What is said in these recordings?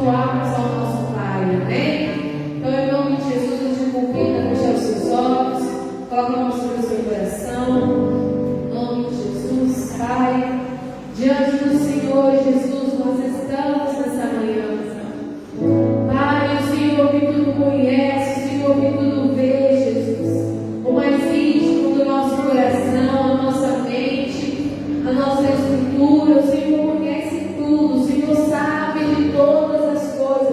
cultuarmos ao nosso Pai, amém? Então, em nome de Jesus, eu te convido a fechar os seus olhos, coloca a mão sobre o seu coração. Em nome de Jesus, Pai, diante do Senhor Jesus, nós estamos nessa manhã. Pai, o Senhor que tudo conhece, o Senhor que tudo vê, Jesus. O mais íntimo do nosso coração, a nossa mente, a nossa estrutura, o Senhor conhece tudo, o Senhor sabe de todas as coisas.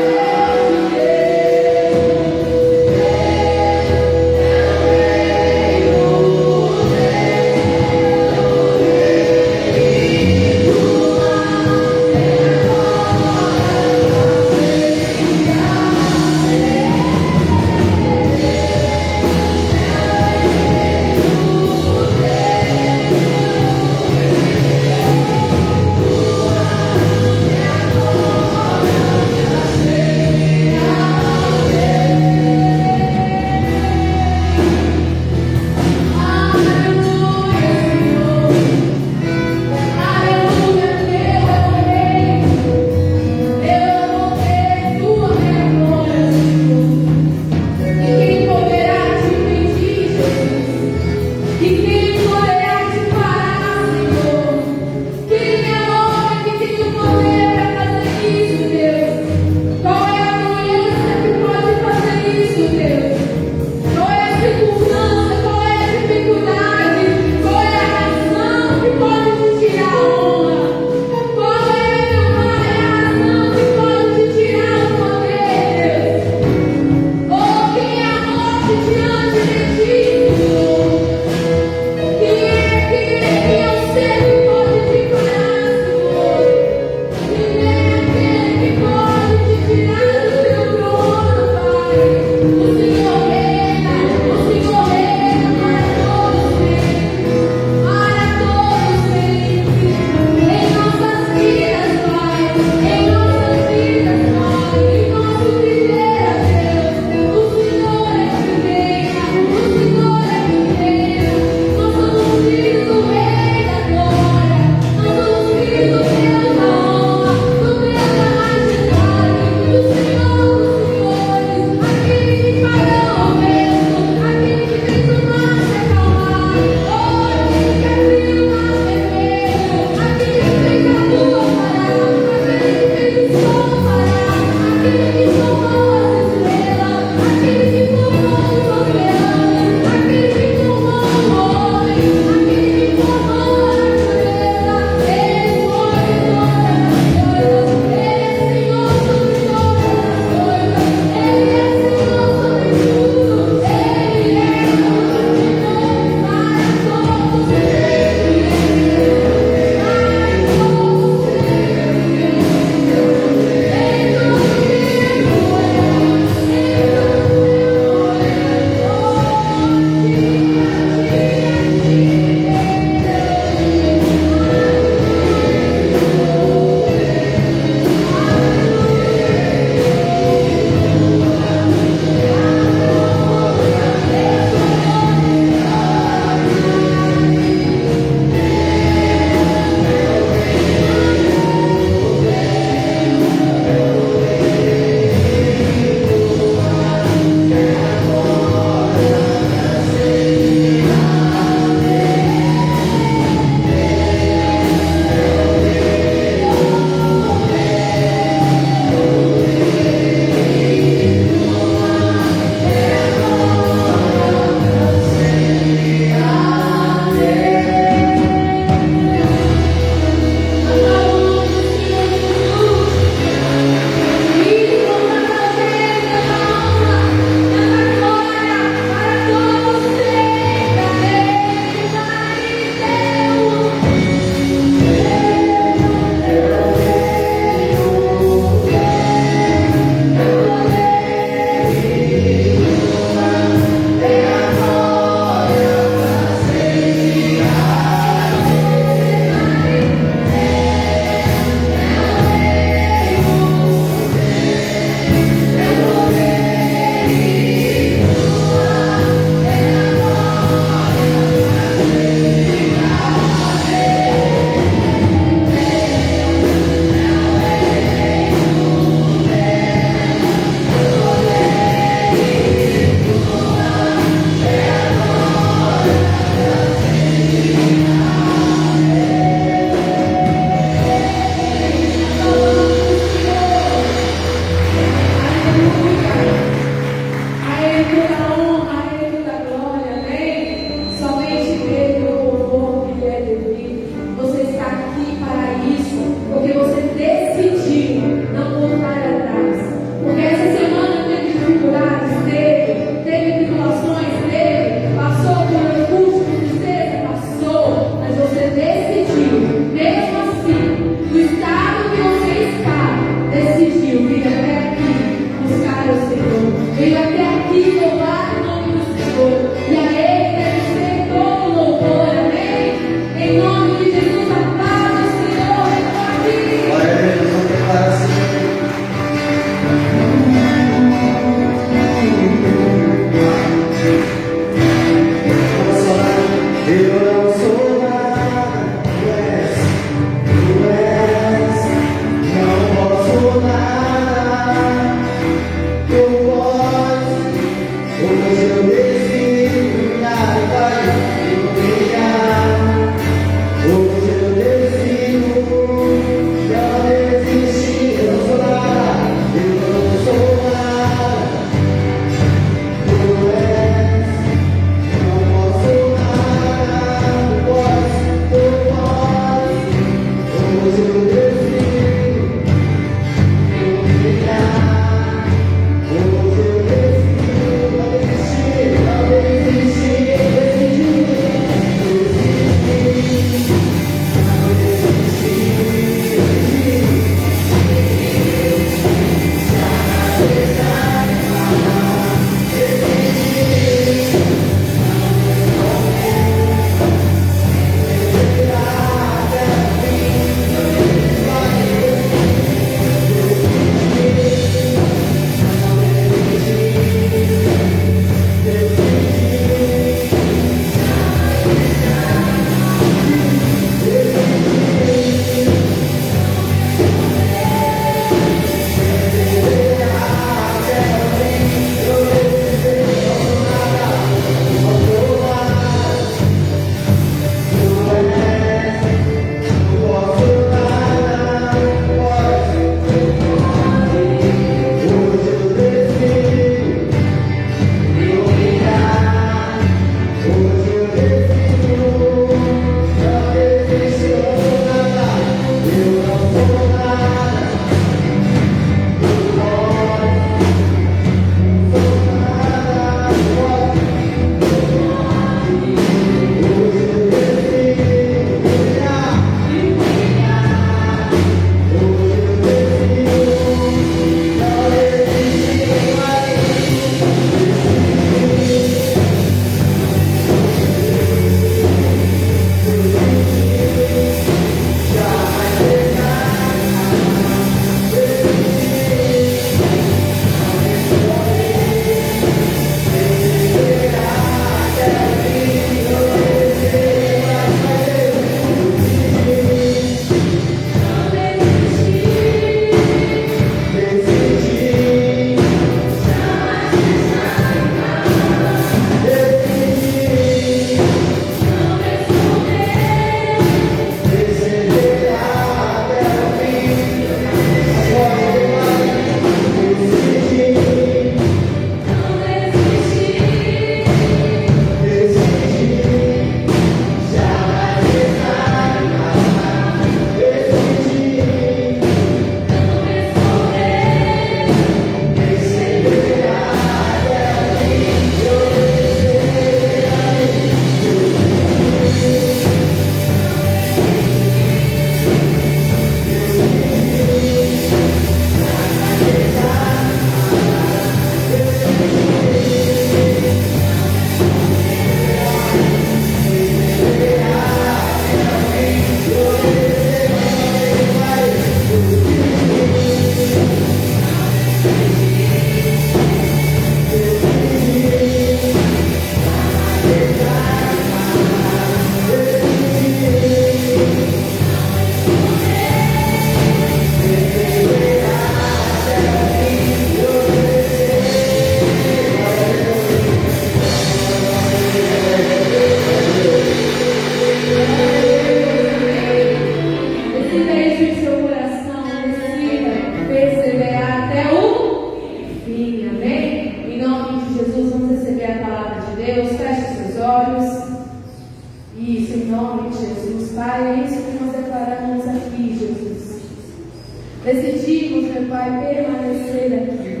decidimos, meu Pai, permanecer aqui.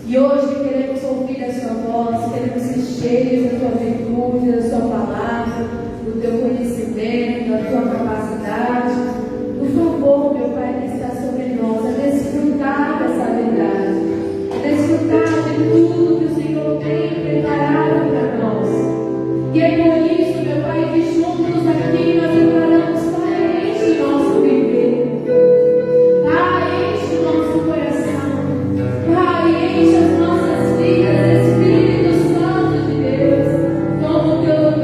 E hoje queremos ouvir a Sua voz, queremos ser cheios da Tua virtude, da Sua palavra, do Teu conhecimento, da Tua capacidade. Por favor, meu Pai, que está sobre nós, a desfrutar dessa verdade, a desfrutar de tudo que o Senhor tem preparado para nós. E é por isso, meu Pai, que juntos aqui nós declaramos: Pai, enche o nosso viver, Pai, enche o nosso coração, Pai, enche as nossas vidas, Espírito Santo de Deus, toma o teu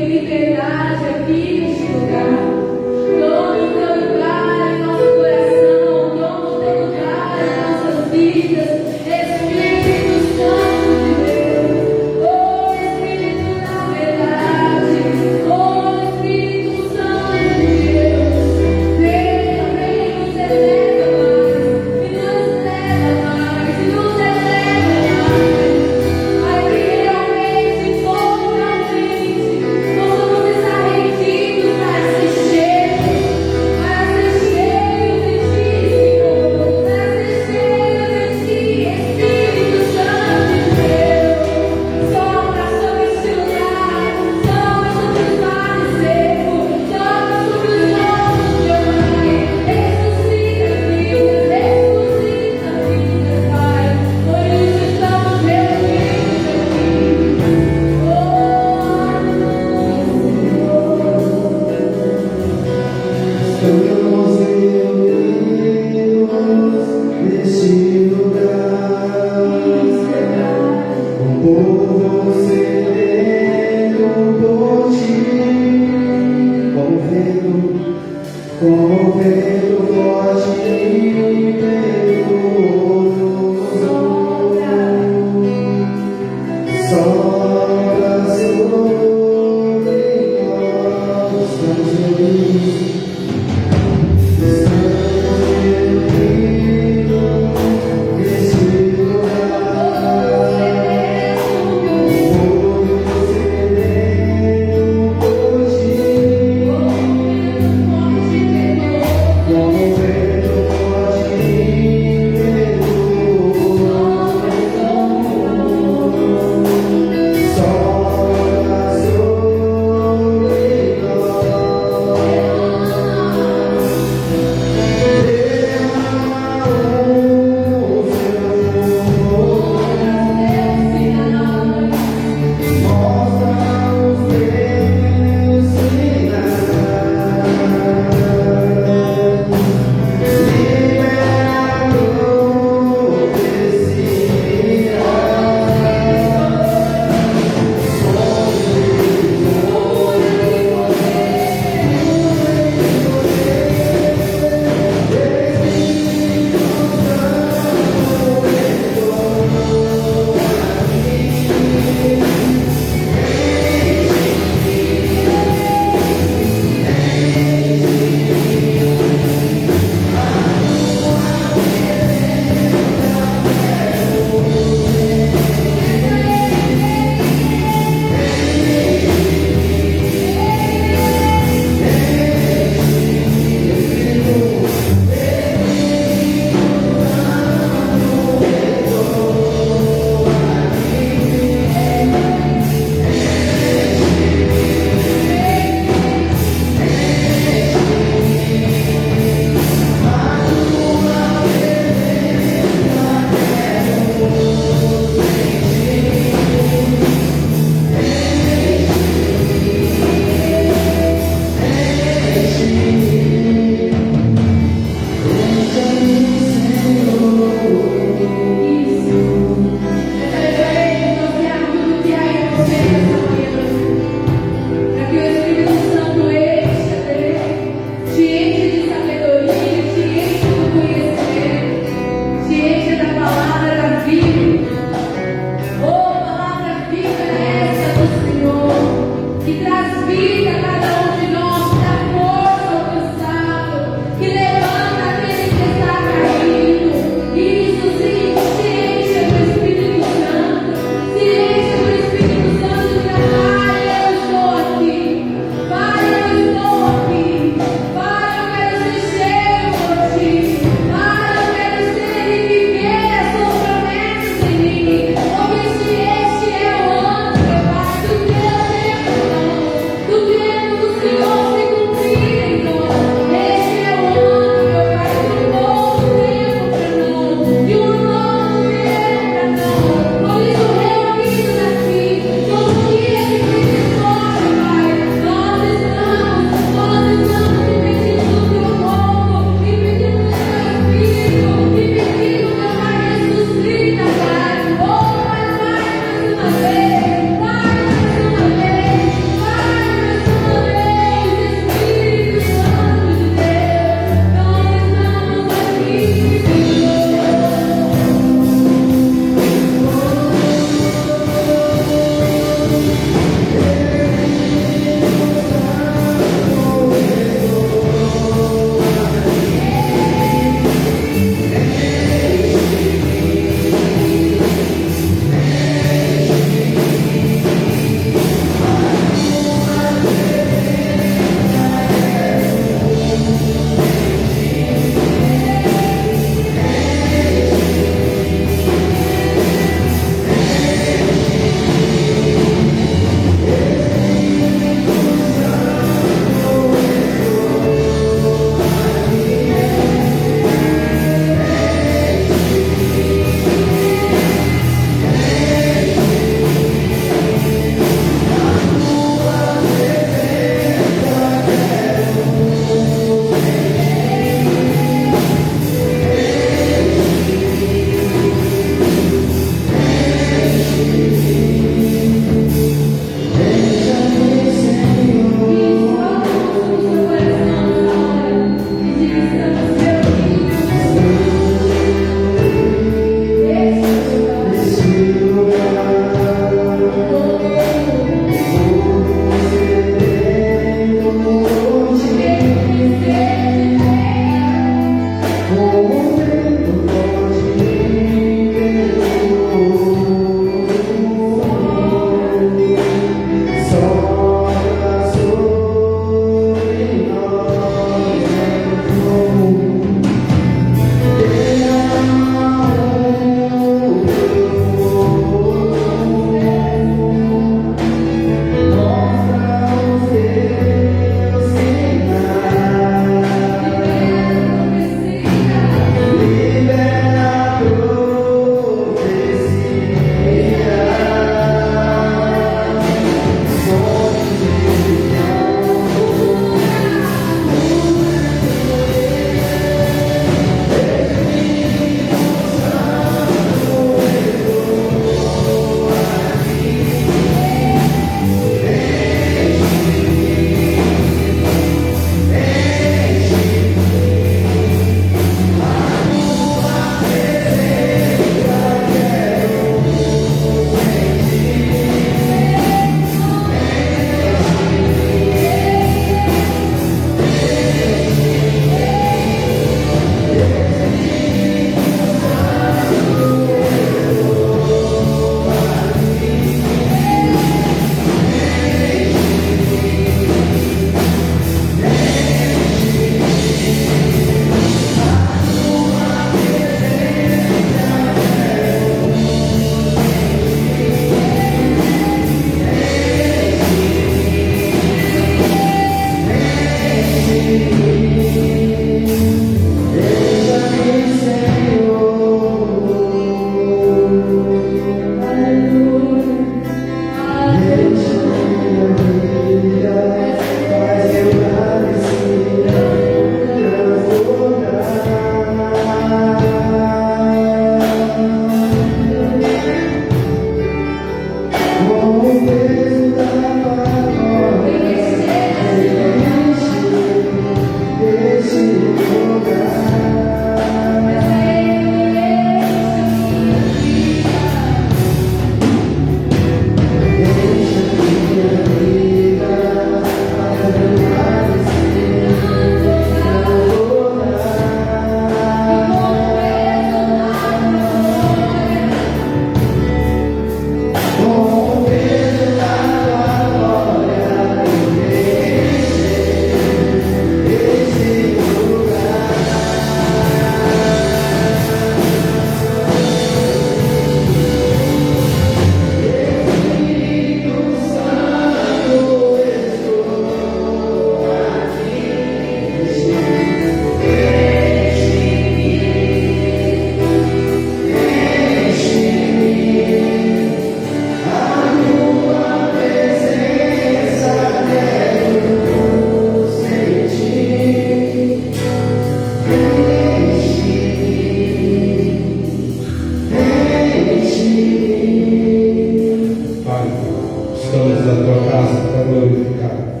tua casa para glorificar,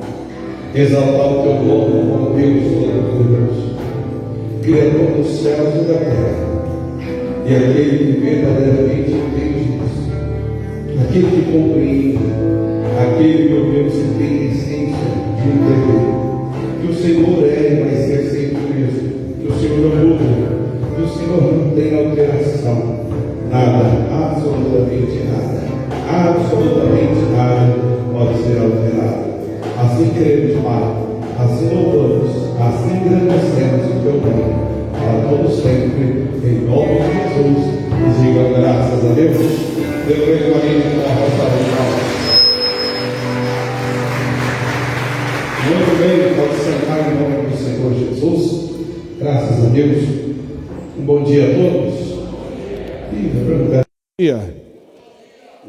exaltar o teu nome, ó Deus Todo-Poderoso, Criador dos céus e da terra, e aquele que verdadeiramente entende isso, aquele que compreende, aquele, meu Deus, que tem a essência de entender que o Senhor é e vai ser sempre o mesmo, que o Senhor não muda, que o Senhor não tem alteração, nada, absolutamente nada pode ser alterado. Assim queremos, Pai, assim louvamos, assim agradecemos o teu nome para todos sempre, em nome de Jesus, e diga graças a Deus. Deus venha com a minha muito bem, pode sentar em nome do Senhor Jesus. Graças a Deus. Um bom dia a todos. Bom dia.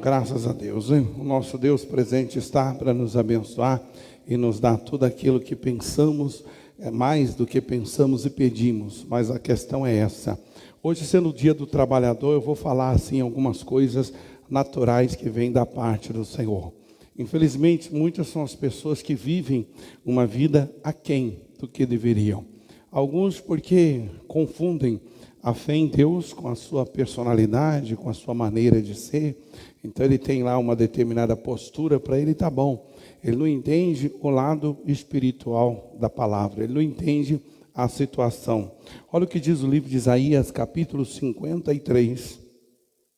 Graças a Deus, hein? O nosso Deus presente está para nos abençoar e nos dar tudo aquilo que pensamos, mais do que pensamos e pedimos. Mas a questão é essa. Hoje, sendo o dia do trabalhador, eu vou falar assim algumas coisas naturais que vêm da parte do Senhor. Infelizmente, muitas são as pessoas que vivem uma vida aquém do que deveriam. Alguns porque confundem a fé em Deus com a sua personalidade, com a sua maneira de ser. Então ele tem lá uma determinada postura, para ele está bom. Ele não entende o lado espiritual da palavra, ele não entende a situação. Olha o que diz o livro de Isaías, capítulo 53.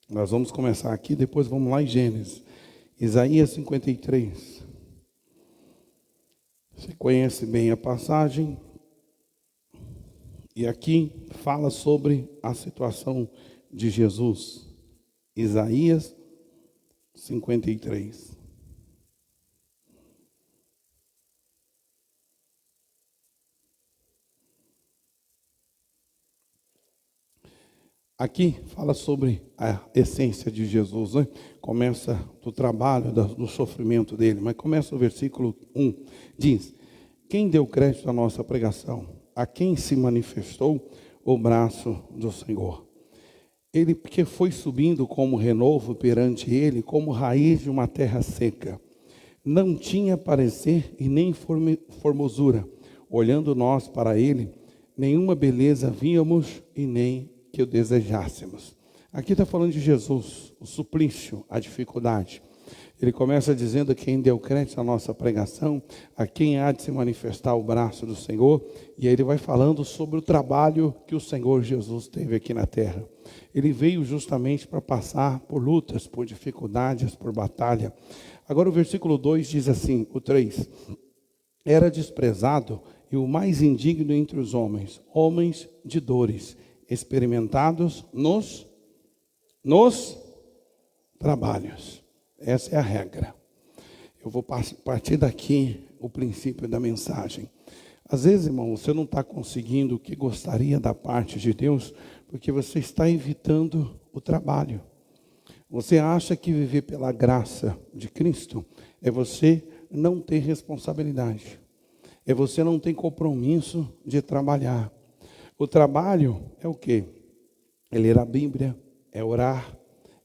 Nós vamos começar aqui, depois vamos lá em Gênesis. Isaías 53. Você conhece bem a passagem. E aqui fala sobre a situação de Jesus. Isaías 53. Aqui fala sobre a essência de Jesus, né? Começa do trabalho, do sofrimento dele, mas começa o versículo 1. Diz: quem deu crédito à nossa pregação? A quem se manifestou o braço do Senhor? Ele que foi subindo como renovo perante ele, como raiz de uma terra seca. Não tinha parecer e nem formosura. Olhando nós para ele, nenhuma beleza víamos e nem que o desejássemos. Aqui está falando de Jesus, o suplício, a dificuldade. Ele começa dizendo quem deu crédito à nossa pregação, a quem há de se manifestar o braço do Senhor. E aí ele vai falando sobre o trabalho que o Senhor Jesus teve aqui na terra. Ele veio justamente para passar por lutas, por dificuldades, por batalha. Agora o versículo 2 diz assim, o 3. Era desprezado e o mais indigno entre os homens, homens de dores, experimentados nos trabalhos. Essa é a regra. Eu vou partir daqui o princípio da mensagem. Às vezes, irmão, você não está conseguindo o que gostaria da parte de Deus, porque você está evitando o trabalho. Você acha que viver pela graça de Cristo é você não ter responsabilidade. É você não ter compromisso de trabalhar. O trabalho é o quê? É ler a Bíblia, é orar,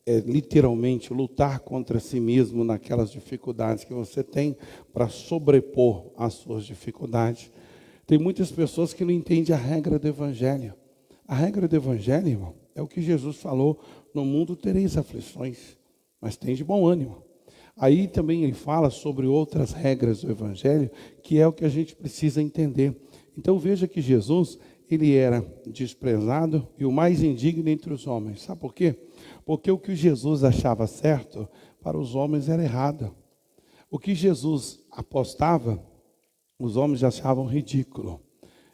é literalmente lutar contra si mesmo naquelas dificuldades que você tem para sobrepor as suas dificuldades. Tem muitas pessoas que não entendem a regra do Evangelho. A regra do Evangelho, irmão, é o que Jesus falou, no mundo tereis aflições, mas tem de bom ânimo. Aí também ele fala sobre outras regras do Evangelho, que é o que a gente precisa entender. Então veja que Jesus, ele era desprezado e o mais indigno entre os homens. Sabe por quê? Porque o que Jesus achava certo, para os homens era errado. O que Jesus apostava, os homens achavam ridículo.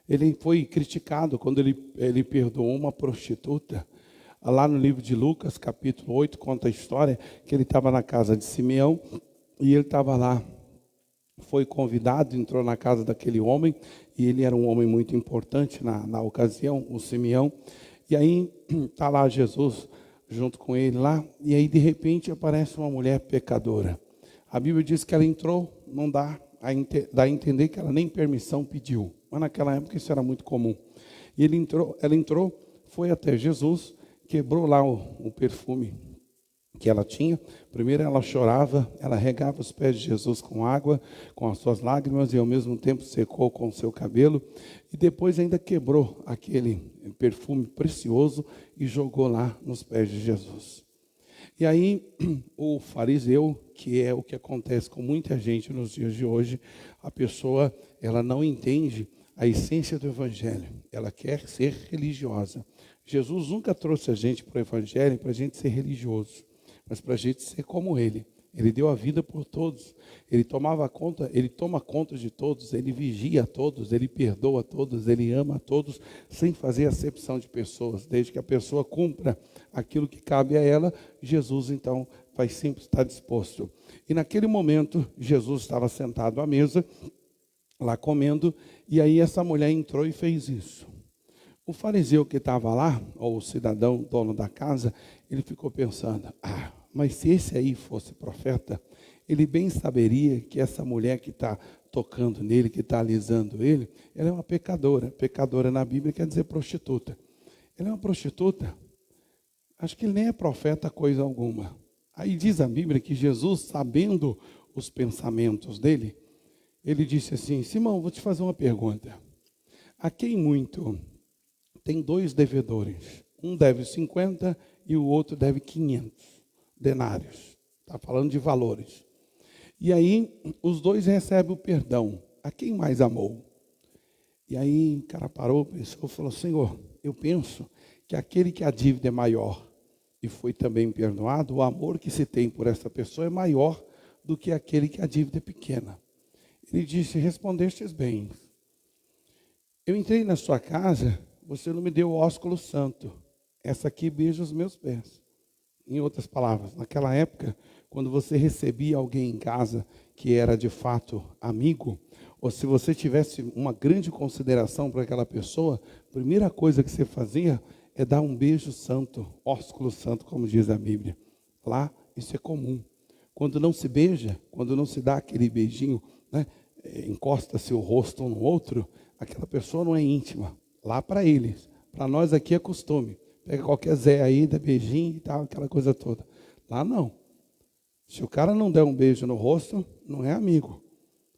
Ele foi criticado quando ele perdoou uma prostituta. Lá no livro de Lucas, capítulo 8, conta a história que ele estava na casa de Simeão e ele estava lá. Foi convidado, entrou na casa daquele homem, e ele era um homem muito importante na ocasião, o Simeão. E aí está lá Jesus junto com ele lá, e aí de repente aparece uma mulher pecadora. A Bíblia diz que ela entrou, não dá a entender que ela nem permissão pediu, mas naquela época isso era muito comum. E ela entrou, foi até Jesus, quebrou lá o perfume que ela tinha. Primeiro ela chorava, ela regava os pés de Jesus com água, com as suas lágrimas, e ao mesmo tempo secou com o seu cabelo, e depois ainda quebrou aquele perfume precioso e jogou lá nos pés de Jesus. E aí o fariseu, que é o que acontece com muita gente nos dias de hoje, a pessoa, ela não entende a essência do evangelho, ela quer ser religiosa. Jesus nunca trouxe a gente para o evangelho para a gente ser religioso, mas para a gente ser como ele. Ele deu a vida por todos, ele toma conta de todos, ele vigia a todos, ele perdoa a todos, ele ama a todos, sem fazer acepção de pessoas. Desde que a pessoa cumpra aquilo que cabe a ela, Jesus então vai sempre estar disposto. E naquele momento, Jesus estava sentado à mesa, lá comendo, e aí essa mulher entrou e fez isso. O fariseu que estava lá, ou o cidadão dono da casa, ele ficou pensando, mas se esse aí fosse profeta, ele bem saberia que essa mulher que está tocando nele, que está alisando ele, ela é uma pecadora. Pecadora na Bíblia quer dizer prostituta. Ela é uma prostituta. Acho que ele nem é profeta coisa alguma. Aí diz a Bíblia que Jesus, sabendo os pensamentos dele, ele disse assim, Simão, vou te fazer uma pergunta. A quem muito tem 2 devedores? Um deve 50 e o outro deve 500 denários. Está falando de valores. E aí, os 2 recebem o perdão. A quem mais amou? E aí, o cara parou, pensou, falou, Senhor, eu penso que aquele que a dívida é maior e foi também perdoado, o amor que se tem por essa pessoa é maior do que aquele que a dívida é pequena. Ele disse, respondestes bem. Eu entrei na sua casa, você não me deu o ósculo santo. Essa aqui beija os meus pés. Em outras palavras, naquela época, quando você recebia alguém em casa que era de fato amigo, ou se você tivesse uma grande consideração para aquela pessoa, a primeira coisa que você fazia é dar um beijo santo, ósculo santo, como diz a Bíblia. Lá, isso é comum. Quando não se beija, quando não se dá aquele beijinho, né, encosta-se o rosto um no outro, aquela pessoa não é íntima. Lá para eles. Para nós aqui é costume. Pega qualquer Zé aí, dá beijinho e tal, aquela coisa toda. Lá não. Se o cara não der um beijo no rosto, não é amigo.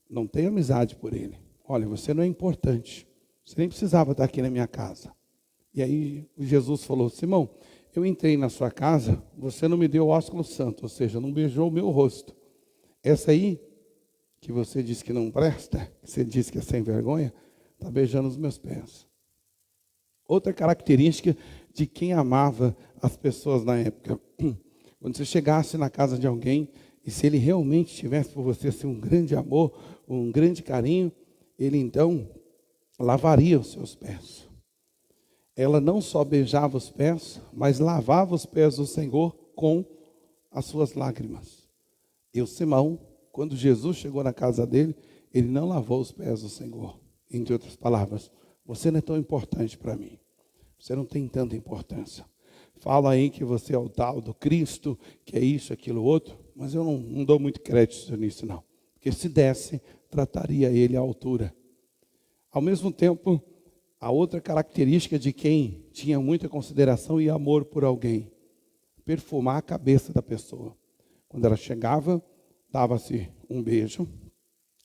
Não tem amizade por ele. Olha, você não é importante. Você nem precisava estar aqui na minha casa. E aí Jesus falou, Simão, eu entrei na sua casa, você não me deu o ósculo santo, ou seja, não beijou o meu rosto. Essa aí, que você disse que não presta, que você disse que é sem vergonha, está beijando os meus pés. Outra característica de quem amava as pessoas na época. Quando você chegasse na casa de alguém, e se ele realmente tivesse por você assim, um grande amor, um grande carinho, ele então lavaria os seus pés. Ela não só beijava os pés, mas lavava os pés do Senhor com as suas lágrimas. E o Simão, quando Jesus chegou na casa dele, ele não lavou os pés do Senhor. Entre outras palavras, você não é tão importante para mim. Você não tem tanta importância. Fala aí que você é o tal do Cristo, que é isso, aquilo, outro, mas eu não dou muito crédito nisso, não. Porque se desse, trataria ele à altura. Ao mesmo tempo, a outra característica de quem tinha muita consideração e amor por alguém, perfumar a cabeça da pessoa. Quando ela chegava, dava-se um beijo,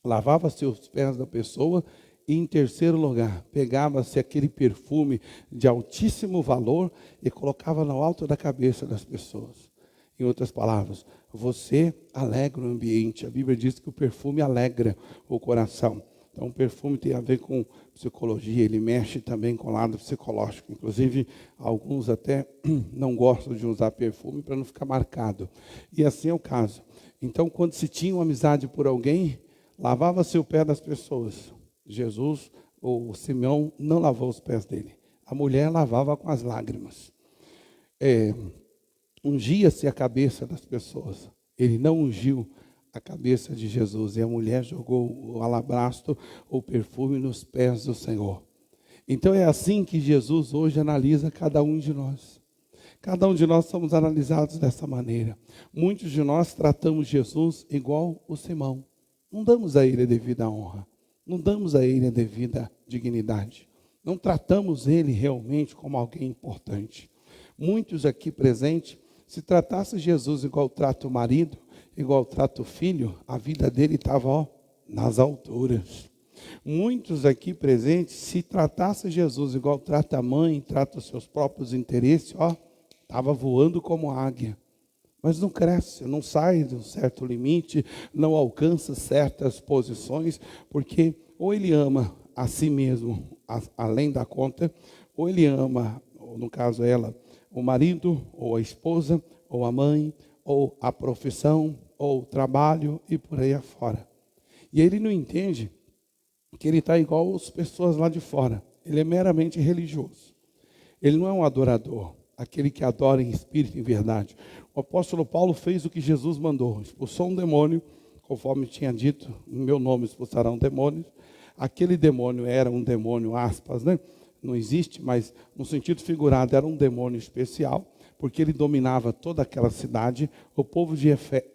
lavava-se os pés da pessoa e, em terceiro lugar, pegava-se aquele perfume de altíssimo valor e colocava no alto da cabeça das pessoas. Em outras palavras, você alegra o ambiente. A Bíblia diz que o perfume alegra o coração. Então, o perfume tem a ver com psicologia, ele mexe também com o lado psicológico. Inclusive, alguns até não gostam de usar perfume para não ficar marcado. E assim é o caso. Então, quando se tinha uma amizade por alguém, lavava-se o pé das pessoas. Jesus, ou Simão, não lavou os pés dele. A mulher lavava com as lágrimas. Ungia-se a cabeça das pessoas. Ele não ungiu a cabeça de Jesus. E a mulher jogou o alabastro, o perfume, nos pés do Senhor. Então é assim que Jesus hoje analisa cada um de nós. Cada um de nós somos analisados dessa maneira. Muitos de nós tratamos Jesus igual o Simão. Não damos a ele a devida honra. Não damos a ele a devida dignidade. Não tratamos ele realmente como alguém importante. Muitos aqui presentes Se tratasse Jesus igual trata o marido, igual trata o filho, a vida dele estava nas alturas. Muitos aqui presentes, se tratasse Jesus igual trata a mãe, trata os seus próprios interesses, estava voando como águia. Mas não cresce, não sai de um certo limite, não alcança certas posições, porque ou ele ama a si mesmo, além da conta, ou ele ama, ou no caso ela, o marido, ou a esposa, ou a mãe, ou a profissão, ou o trabalho e por aí afora. E ele não entende que ele está igual as pessoas lá de fora. Ele é meramente religioso. Ele não é um adorador, aquele que adora em espírito e em verdade. O apóstolo Paulo fez o que Jesus mandou, expulsou um demônio, conforme tinha dito, em meu nome expulsarão demônios. Aquele demônio era um demônio, aspas, né? Não existe, mas no sentido figurado era um demônio especial, porque ele dominava toda aquela cidade. O povo de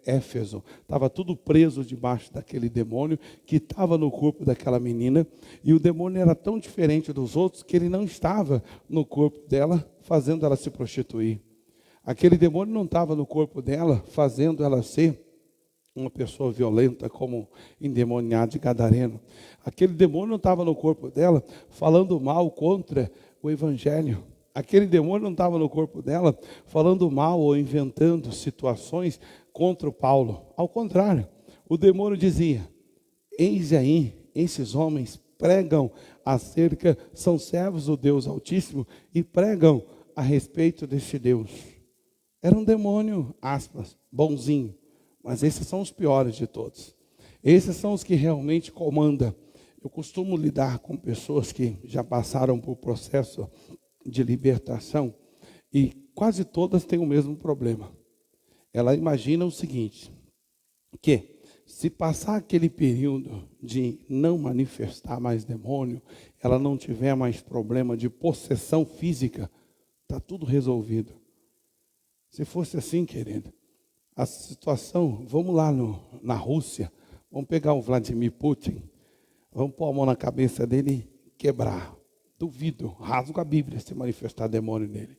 Éfeso estava tudo preso debaixo daquele demônio que estava no corpo daquela menina, e o demônio era tão diferente dos outros que ele não estava no corpo dela fazendo ela se prostituir. Aquele demônio não estava no corpo dela fazendo ela ser uma pessoa violenta como endemoniado de Gadareno. Aquele demônio não estava no corpo dela falando mal contra o evangelho. Aquele demônio não estava no corpo dela falando mal ou inventando situações contra o Paulo. Ao contrário, o demônio dizia: eis aí, esses homens pregam acerca, são servos do Deus Altíssimo e pregam a respeito deste Deus. Era um demônio, aspas, bonzinho. Mas esses são os piores de todos. Esses são os que realmente comandam. Eu costumo lidar com pessoas que já passaram por processo de libertação e quase todas têm o mesmo problema. Ela imagina o seguinte, que se passar aquele período de não manifestar mais demônio, ela não tiver mais problema de possessão física, está tudo resolvido. Se fosse assim, querida, a situação, vamos lá na Rússia, vamos pegar o Vladimir Putin, vamos pôr a mão na cabeça dele e quebrar. Duvido, rasgo a Bíblia se manifestar demônio nele.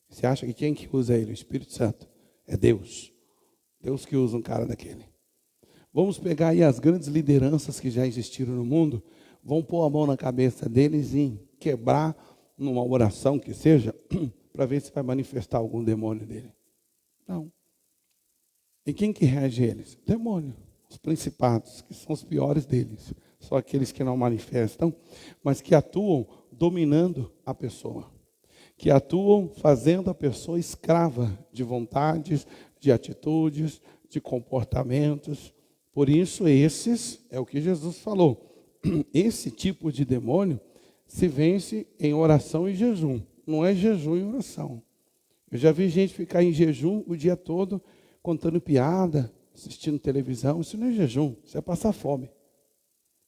Você acha que quem que usa ele? O Espírito Santo. É Deus. Deus que usa um cara daquele. Vamos pegar aí as grandes lideranças que já existiram no mundo, vamos pôr a mão na cabeça deles e quebrar numa oração que seja, para ver se vai manifestar algum demônio dele. Não. E quem que rege eles? Demônio. Os principados, que são os piores deles. São aqueles que não manifestam, mas que atuam dominando a pessoa. Que atuam fazendo a pessoa escrava de vontades, de atitudes, de comportamentos. Por isso, esses, é o que Jesus falou, esse tipo de demônio se vence em oração e jejum. Não é jejum e oração. Eu já vi gente ficar em jejum o dia todo, contando piada, assistindo televisão. Isso não é jejum, isso é passar fome.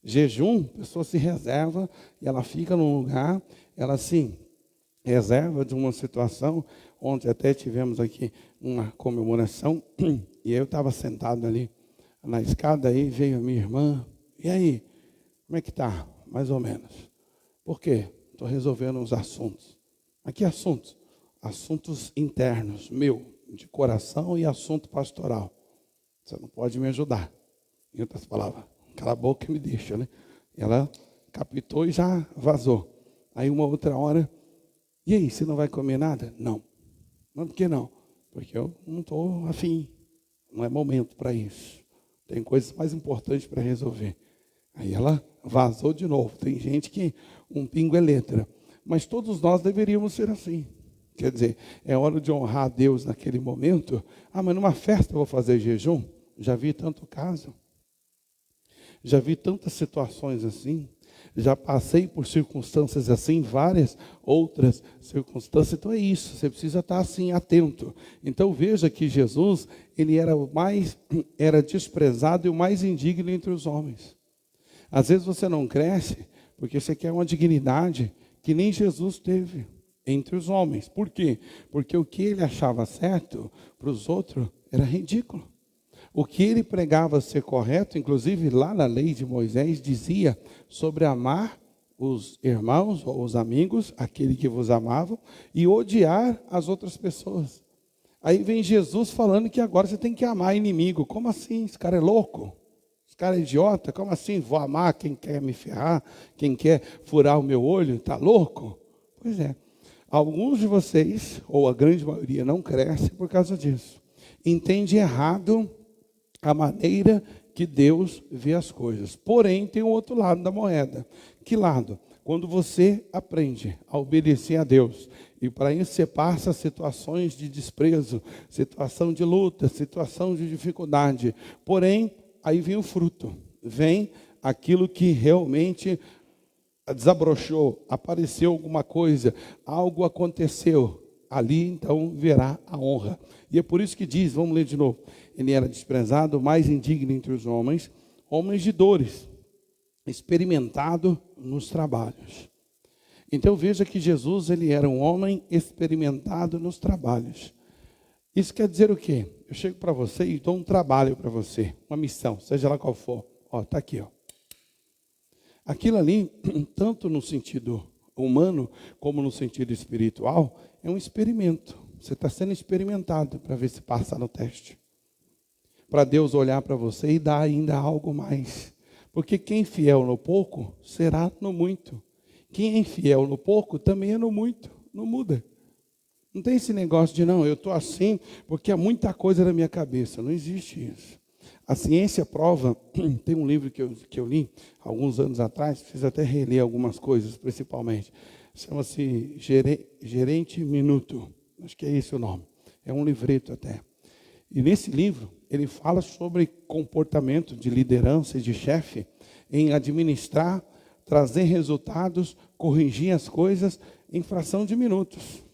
Jejum, a pessoa se reserva e ela fica num lugar, ela se reserva de uma situação, onde até tivemos aqui uma comemoração, e eu estava sentado ali na escada, aí veio a minha irmã, e aí, como é que está? Mais ou menos. Por quê? Estou resolvendo uns assuntos. Mas que assuntos? Assuntos internos, meu, de coração e assunto pastoral. Você não pode me ajudar. Em outras palavras, cala a boca e me deixa, né? Ela captou e já vazou. Aí uma outra hora, e aí, você não vai comer nada? Não. Mas por que não? Porque eu não estou afim. Não é momento para isso. Tem coisas mais importantes para resolver. Aí ela vazou de novo. Tem gente que um pingo é letra. Mas todos nós deveríamos ser assim. Quer dizer, é hora de honrar a Deus naquele momento. Ah, mas numa festa eu vou fazer jejum? Já vi tanto caso. Já vi tantas situações assim. Já passei por circunstâncias assim, várias outras circunstâncias. Então é isso, você precisa estar assim atento. Então veja que Jesus, ele era desprezado e o mais indigno entre os homens. Às vezes você não cresce porque você quer uma dignidade que nem Jesus teve entre os homens. Por quê? Porque o que ele achava certo para os outros era ridículo. O que ele pregava ser correto, inclusive lá na lei de Moisés, dizia sobre amar os irmãos ou os amigos, aquele que vos amavam, e odiar as outras pessoas. Aí vem Jesus falando que agora você tem que amar inimigo. Como assim? Esse cara é louco? Esse cara é idiota? Como assim? Vou amar quem quer me ferrar? Quem quer furar o meu olho? Está louco? Pois é. Alguns de vocês, ou a grande maioria, não cresce por causa disso. Entende errado a maneira que Deus vê as coisas. Porém, tem o outro lado da moeda. Que lado? Quando você aprende a obedecer a Deus, e para isso você passa situações de desprezo, situação de luta, situação de dificuldade. Porém, aí vem o fruto, vem aquilo que realmente desabrochou, apareceu alguma coisa, algo aconteceu. Ali então verá a honra. E é por isso que diz, vamos ler de novo. Ele era desprezado, mais indigno entre os homens, homens de dores, experimentado nos trabalhos. Então veja que Jesus, ele era um homem experimentado nos trabalhos. Isso quer dizer o quê? Eu chego para você e dou um trabalho para você, uma missão, seja lá qual for. Ó, está aqui, ó. Aquilo ali, tanto no sentido humano como no sentido espiritual, é um experimento. Você está sendo experimentado para ver se passa no teste. Para Deus olhar para você e dar ainda algo mais. Porque quem é fiel no pouco, será no muito. Quem é infiel no pouco, também é no muito. Não muda. Não tem esse negócio de, não, eu estou assim porque há muita coisa na minha cabeça. Não existe isso. A ciência prova, tem um livro que eu li alguns anos atrás, fiz até reler algumas coisas, principalmente. Chama-se Gerente Minuto. Acho que é esse o nome. É um livreto até. E nesse livro, ele fala sobre comportamento de liderança e de chefe em administrar, trazer resultados, corrigir as coisas em fração de minutos.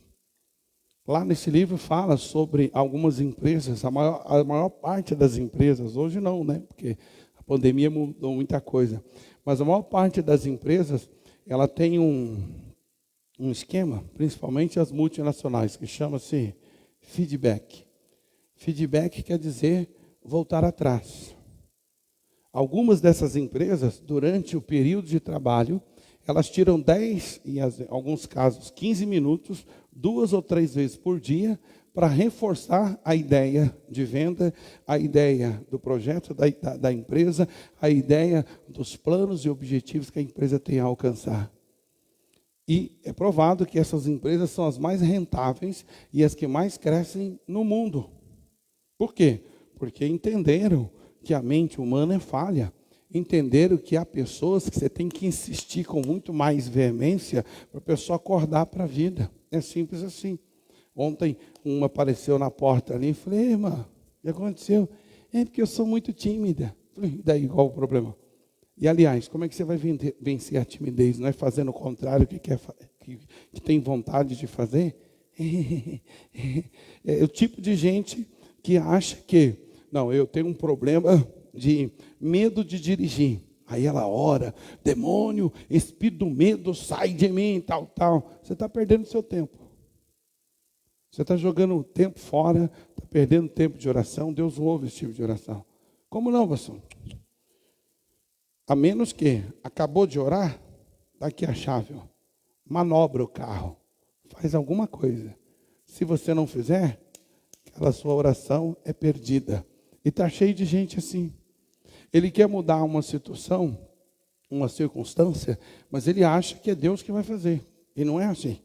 Lá nesse livro fala sobre algumas empresas, a maior parte das empresas, hoje não, né? Porque a pandemia mudou muita coisa. Mas a maior parte das empresas, ela tem um esquema, principalmente as multinacionais, que chama-se feedback. Feedback quer dizer voltar atrás. Algumas dessas empresas, durante o período de trabalho, elas tiram 10, em alguns casos 15 minutos, 2 ou 3 vezes por dia, para reforçar a ideia de venda, a ideia do projeto da empresa, a ideia dos planos e objetivos que a empresa tem a alcançar. E é provado que essas empresas são as mais rentáveis e as que mais crescem no mundo. Por quê? Porque entenderam que a mente humana é falha. Entenderam que há pessoas que você tem que insistir com muito mais veemência para a pessoa acordar para a vida. É simples assim. Ontem, uma apareceu na porta ali e falei, irmã, o que aconteceu? É porque eu sou muito tímida. Falei, e daí qual o problema? E aliás, como é que você vai vencer a timidez? Não é fazendo o contrário que tem vontade de fazer? É o tipo de gente que acha que, não, eu tenho um problema de medo de dirigir. Aí ela ora, demônio, espírito do medo, sai de mim, tal, tal. Você está perdendo seu tempo. Você está jogando o tempo fora, está perdendo tempo de oração. Deus não ouve esse tipo de oração. Como não, pastor? A menos que acabou de orar, está aqui a chave. Ó. Manobra o carro. Faz alguma coisa. Se você não fizer, aquela sua oração é perdida. E está cheio de gente assim. Ele quer mudar uma situação, uma circunstância, mas ele acha que é Deus que vai fazer. E não é assim.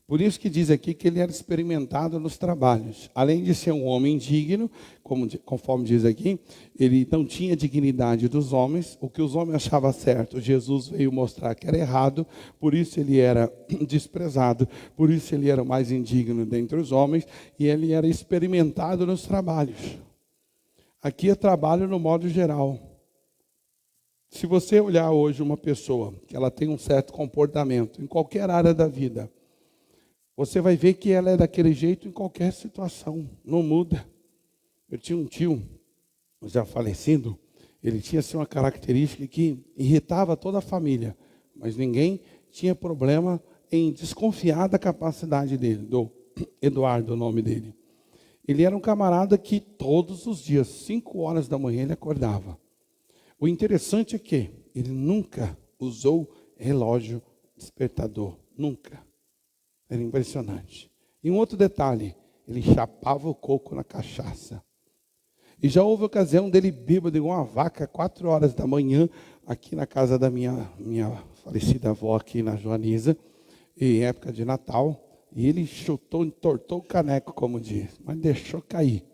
Por isso que diz aqui que ele era experimentado nos trabalhos. Além de ser um homem digno, conforme diz aqui, ele não tinha dignidade dos homens. O que os homens achavam certo, Jesus veio mostrar que era errado. Por isso ele era desprezado. Por isso ele era o mais indigno dentre os homens. E ele era experimentado nos trabalhos. Aqui é trabalho no modo geral. Se você olhar hoje uma pessoa que ela tem um certo comportamento em qualquer área da vida, você vai ver que ela é daquele jeito em qualquer situação, não muda. Eu tinha um tio, já falecido, ele tinha assim, uma característica que irritava toda a família, mas ninguém tinha problema em desconfiar da capacidade dele, do Eduardo, o nome dele. Ele era um camarada que todos os dias, 5 horas da manhã, ele acordava. O interessante é que ele nunca usou relógio despertador, nunca. Era impressionante. E um outro detalhe, ele chapava o coco na cachaça. E já houve ocasião dele bêbado igual uma vaca, 4 horas da manhã, aqui na casa da minha falecida avó, aqui na Joaniza, em época de Natal. E ele chutou, entortou o caneco, como diz, mas deixou cair.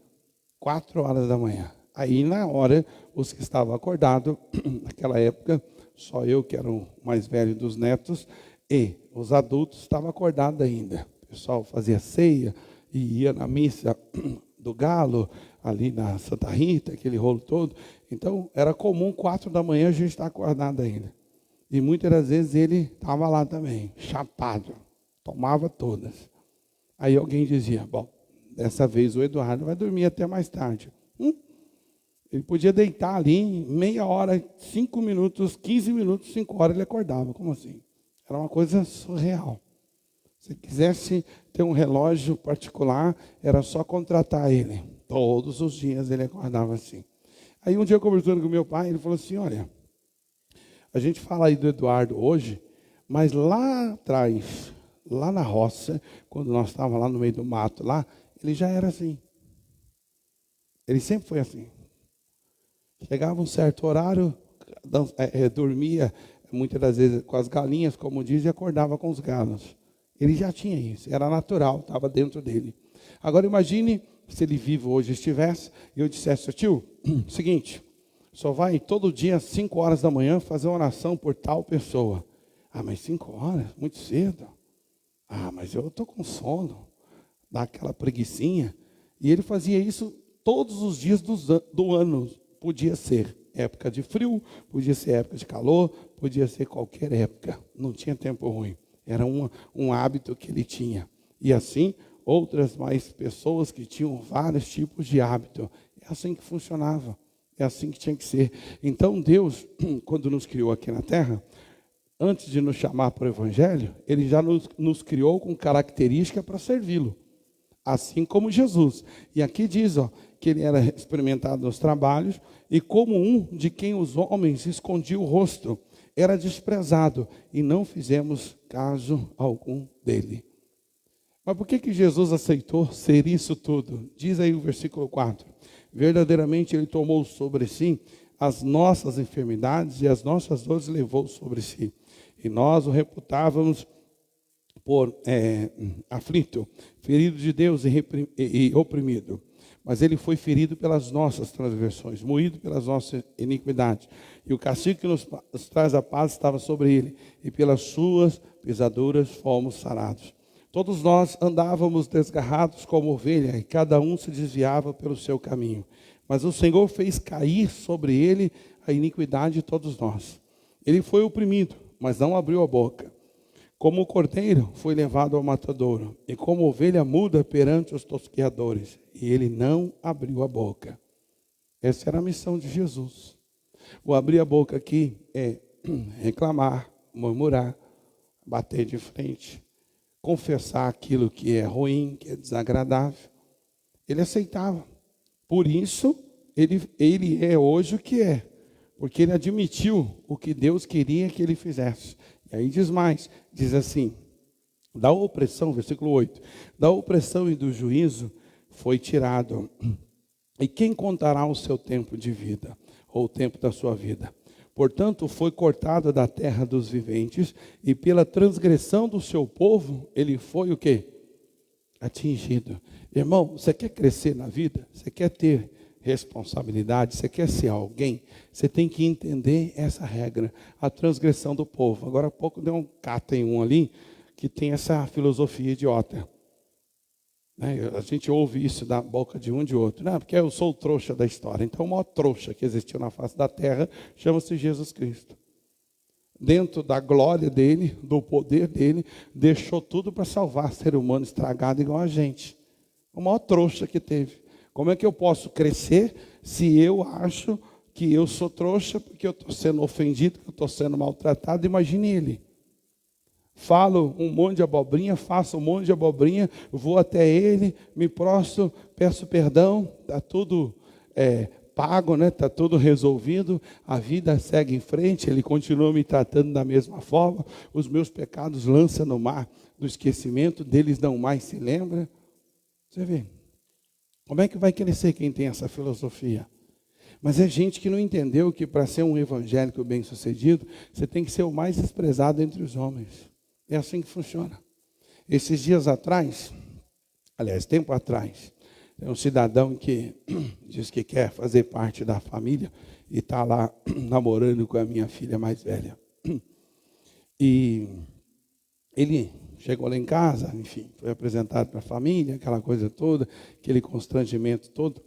4 horas da manhã. Aí, na hora, os que estavam acordados, naquela época, só eu que era o mais velho dos netos, e os adultos estavam acordados ainda. O pessoal fazia ceia e ia na missa do Galo, ali na Santa Rita, aquele rolo todo. Então, era comum 4 da manhã a gente estar acordado ainda. E muitas das vezes ele estava lá também, chapado, tomava todas. Aí alguém dizia, bom, dessa vez o Eduardo vai dormir até mais tarde. Ele podia deitar ali, meia hora, 5 minutos, 15 minutos, 5 horas ele acordava. Como assim? Era uma coisa surreal. Se quisesse ter um relógio particular, era só contratar ele. Todos os dias ele acordava assim. Aí um dia conversando com meu pai, ele falou assim, olha, a gente fala aí do Eduardo hoje, mas lá atrás, lá na roça, quando nós estávamos lá no meio do mato, lá, ele já era assim. Ele sempre foi assim. Chegava um certo horário, dormia, muitas das vezes com as galinhas, como diz, e acordava com os galos. Ele já tinha isso, era natural, estava dentro dele. Agora imagine se ele vivo hoje estivesse, e eu dissesse, tio, seguinte, só vai todo dia às 5 horas da manhã fazer uma oração por tal pessoa. Ah, mas 5 horas? Muito cedo. Ah, mas eu estou com sono. Dá aquela preguicinha. E ele fazia isso todos os dias do ano. Podia ser época de frio, podia ser época de calor, podia ser qualquer época. Não tinha tempo ruim. Era um hábito que ele tinha. E assim, outras mais pessoas que tinham vários tipos de hábito. É assim que funcionava. É assim que tinha que ser. Então Deus, quando nos criou aqui na terra, antes de nos chamar para o Evangelho, Ele já nos criou com característica para servi-lo. Assim como Jesus. E aqui diz que ele era experimentado nos trabalhos e como um de quem os homens escondiam o rosto, era desprezado e não fizemos caso algum dele. Mas por que Jesus aceitou ser isso tudo? Diz aí o versículo 4. Verdadeiramente ele tomou sobre si as nossas enfermidades e as nossas dores levou sobre si. E nós o reputávamos por aflito, ferido de Deus e oprimido. Mas ele foi ferido pelas nossas transgressões, moído pelas nossas iniquidades. E o castigo que nos traz a paz estava sobre ele, e pelas suas pisaduras fomos sarados. Todos nós andávamos desgarrados como ovelha, e cada um se desviava pelo seu caminho. Mas o Senhor fez cair sobre ele a iniquidade de todos nós. Ele foi oprimido, mas não abriu a boca. Como o cordeiro foi levado ao matadouro, e como ovelha muda perante os tosqueadores, e ele não abriu a boca. Essa era a missão de Jesus. O abrir a boca aqui é reclamar, murmurar, bater de frente, confessar aquilo que é ruim, que é desagradável. Ele aceitava. Por isso, ele é hoje o que é, porque ele admitiu o que Deus queria que ele fizesse. E aí diz mais, diz assim, da opressão, versículo 8, da opressão e do juízo foi tirado. E quem contará o seu tempo de vida, ou o tempo da sua vida? Portanto, foi cortado da terra dos viventes, e pela transgressão do seu povo, ele foi o quê? Atingido. Irmão, você quer crescer na vida? Você quer ter responsabilidade, você quer ser alguém, você tem que entender essa regra, a transgressão do povo. Agora há pouco deu um cata em um ali, que tem essa filosofia idiota. A gente ouve isso da boca de um de outro. Não, porque eu sou o trouxa da história. Então o maior trouxa que existiu na face da terra chama-se Jesus Cristo. Dentro da glória dele, do poder dele, deixou tudo para salvar ser humano estragado igual a gente. O maior trouxa que teve. Como é que eu posso crescer se eu acho que eu sou trouxa porque eu estou sendo ofendido, que eu estou sendo maltratado? Imagine ele. Falo um monte de abobrinha, faço um monte de abobrinha, vou até ele, me prostro, peço perdão, está tudo pago, né? Está tudo resolvido, a vida segue em frente, ele continua me tratando da mesma forma, os meus pecados lança no mar do esquecimento, deles não mais se lembra. Você vê, como é que vai crescer quem tem essa filosofia? Mas é gente que não entendeu que para ser um evangélico bem-sucedido, você tem que ser o mais desprezado entre os homens. É assim que funciona. Esses dias atrás, aliás, tempo atrás, tem um cidadão que diz que quer fazer parte da família e está lá namorando com a minha filha mais velha. E ele chegou lá em casa, enfim, foi apresentado para a família, aquela coisa toda, aquele constrangimento todo.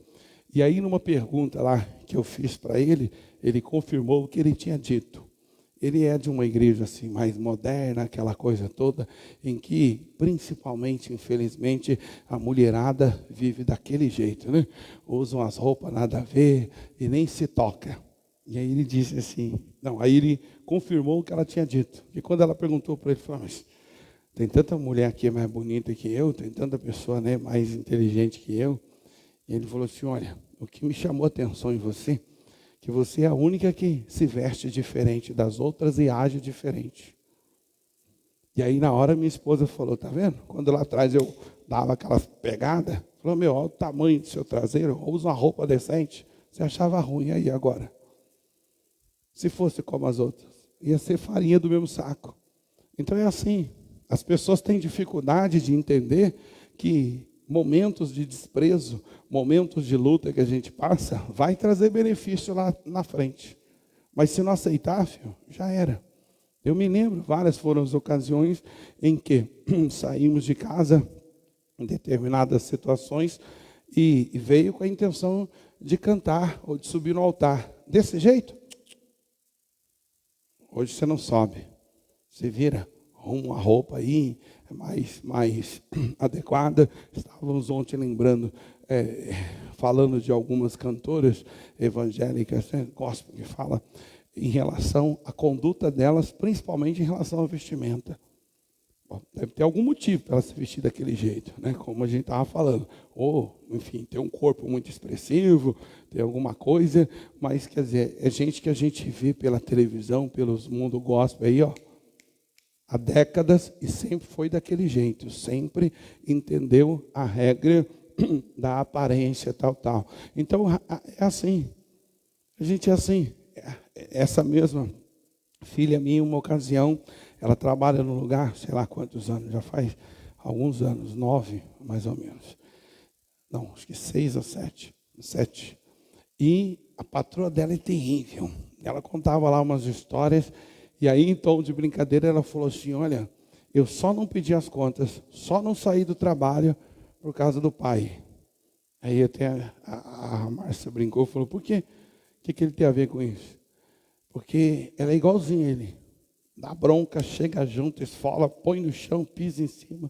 E aí, numa pergunta lá que eu fiz para ele, ele confirmou o que ele tinha dito. Ele é de uma igreja assim mais moderna, aquela coisa toda, em que, principalmente, infelizmente, a mulherada vive daquele jeito, né? Usam as roupas nada a ver e nem se toca. E aí ele disse assim, aí ele confirmou o que ela tinha dito. E quando ela perguntou para ele, ele falou, mas tem tanta mulher aqui mais bonita que eu, tem tanta pessoa, né, mais inteligente que eu. E ele falou assim, olha, o que me chamou a atenção em você, que você é a única que se veste diferente das outras e age diferente. E aí na hora minha esposa falou, tá vendo? Quando lá atrás eu dava aquelas pegadas, falou, olha o tamanho do seu traseiro, usa uma roupa decente. Você achava ruim, aí agora? Se fosse como as outras, ia ser farinha do mesmo saco. Então é assim, as pessoas têm dificuldade de entender que momentos de desprezo, momentos de luta que a gente passa, vai trazer benefício lá na frente. Mas se não aceitar, filho, já era. Eu me lembro, várias foram as ocasiões em que saímos de casa em determinadas situações e veio com a intenção de cantar ou de subir no altar. Desse jeito, hoje você não sobe. Você vira uma roupa aí mais adequada. Estávamos ontem lembrando, falando de algumas cantoras evangélicas, né, gospel, que fala em relação à conduta delas, principalmente em relação à vestimenta. Bom, deve ter algum motivo para ela se vestir daquele jeito, né? Como a gente estava falando. Ou, enfim, ter um corpo muito expressivo, ter alguma coisa, mas, quer dizer, é gente que a gente vê pela televisão, pelos mundo gospel aí, ó, há décadas, e sempre foi daquele jeito, sempre entendeu a regra da aparência, tal. Então, é assim, a gente é assim. Essa mesma filha minha, uma ocasião, ela trabalha no lugar, sei lá quantos anos, já faz alguns anos, 9, mais ou menos. Não, acho que 6 ou 7. E a patroa dela é terrível. Ela contava lá umas histórias, e aí, em tom de brincadeira, ela falou assim, olha, eu só não pedi as contas, só não saí do trabalho por causa do pai. Aí até a Márcia brincou e falou, por quê? O que ele tem a ver com isso? Porque ela é igualzinha a ele. Dá bronca, chega junto, esfola, põe no chão, pisa em cima.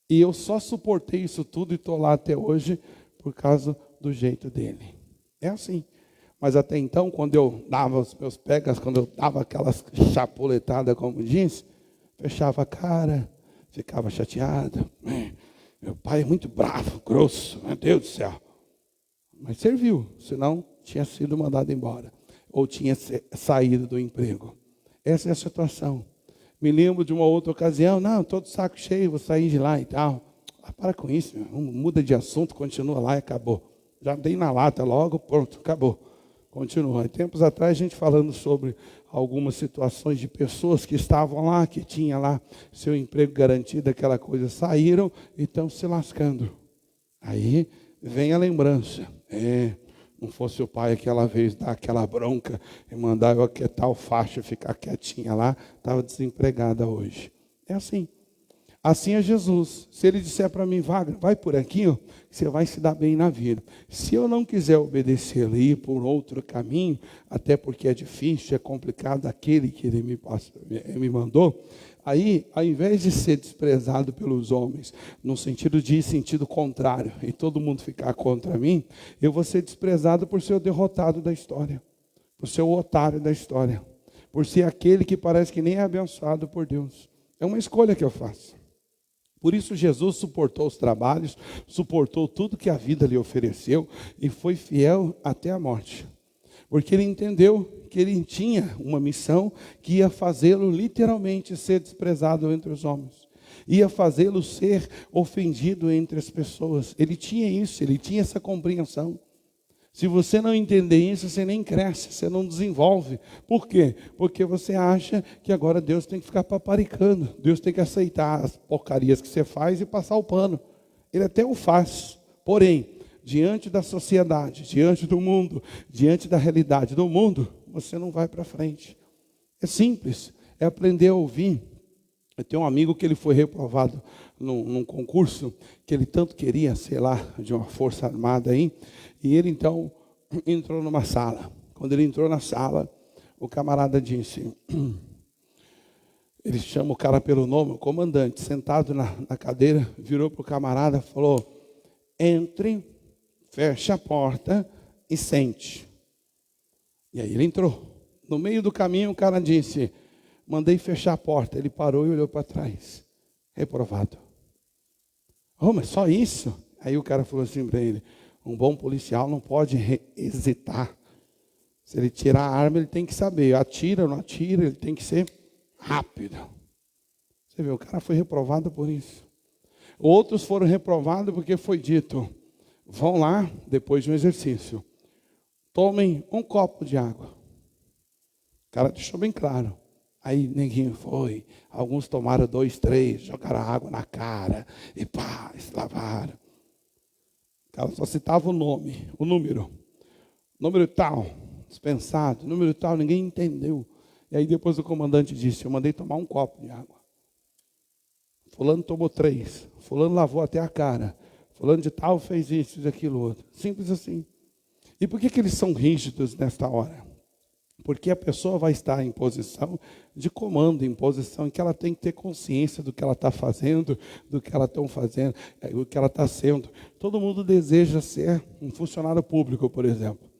E eu só suportei isso tudo e estou lá até hoje por causa do jeito dele. É assim. Mas até então, quando eu dava os meus pegas, quando eu dava aquelas chapuletadas, como diz, fechava a cara, ficava chateada. Meu pai é muito bravo, grosso, meu Deus do céu. Mas serviu, senão tinha sido mandado embora. Ou tinha saído do emprego. Essa é a situação. Me lembro de uma outra ocasião, não, estou de saco cheio, vou sair de lá e tal. Para com isso, muda de assunto, continua lá e acabou. Já dei na lata logo, pronto, acabou. Continua. Há tempos atrás, a gente falando sobre algumas situações de pessoas que estavam lá, que tinham lá seu emprego garantido, aquela coisa, saíram e estão se lascando. Aí vem a lembrança. Não fosse o pai aquela vez dar aquela bronca e mandar eu aquietar o facho e ficar quietinha lá, estava desempregada hoje. É assim. Assim é Jesus. Se ele disser para mim, Wagner, vai por aqui, ó, você vai se dar bem na vida. Se eu não quiser obedecê-lo e ir por outro caminho, até porque é difícil, é complicado aquele que ele me mandou, aí, ao invés de ser desprezado pelos homens, no sentido contrário, e todo mundo ficar contra mim, eu vou ser desprezado por ser o derrotado da história, por ser o otário da história, por ser aquele que parece que nem é abençoado por Deus. É uma escolha que eu faço. Por isso Jesus suportou os trabalhos, suportou tudo que a vida lhe ofereceu e foi fiel até a morte. Porque ele entendeu que ele tinha uma missão que ia fazê-lo literalmente ser desprezado entre os homens. ia fazê-lo ser ofendido entre as pessoas. Ele tinha isso, ele tinha essa compreensão. Se você não entender isso, você nem cresce, você não desenvolve. Por quê? Porque você acha que agora Deus tem que ficar paparicando. Deus tem que aceitar as porcarias que você faz e passar o pano. Ele até o faz. Porém, diante da sociedade, diante do mundo, diante da realidade do mundo, você não vai para frente. É simples, é aprender a ouvir. Eu tenho um amigo que ele foi reprovado num concurso, que ele tanto queria, sei lá, de uma força armada aí, e ele então entrou numa sala. Quando ele entrou na sala, o camarada disse, ele chama o cara pelo nome, o comandante, sentado na cadeira, virou para o camarada e falou, entre, feche a porta e sente. E aí ele entrou. No meio do caminho o cara disse, mandei fechar a porta. Ele parou e olhou para trás. Reprovado. Oh, mas só isso? Aí o cara falou assim para ele, um bom policial não pode hesitar. Se ele tirar a arma, ele tem que saber, atira ou não atira, ele tem que ser rápido. Você vê, o cara foi reprovado por isso. Outros foram reprovados porque foi dito, vão lá, depois de um exercício, tomem um copo de água. O cara deixou bem claro. Aí ninguém foi, alguns tomaram 2, 3, jogaram água na cara, e pá, se lavaram. O cara só citava o nome, o número tal, dispensado, número tal, ninguém entendeu. E aí depois o comandante disse, eu mandei tomar um copo de água. Fulano tomou 3, fulano lavou até a cara, fulano de tal fez isso e aquilo outro. Simples assim. E por que eles são rígidos nesta hora? Porque a pessoa vai estar em posição de comando, em posição em que ela tem que ter consciência do que ela está fazendo, do que ela está fazendo, do que ela está sendo. Todo mundo deseja ser um funcionário público, por exemplo.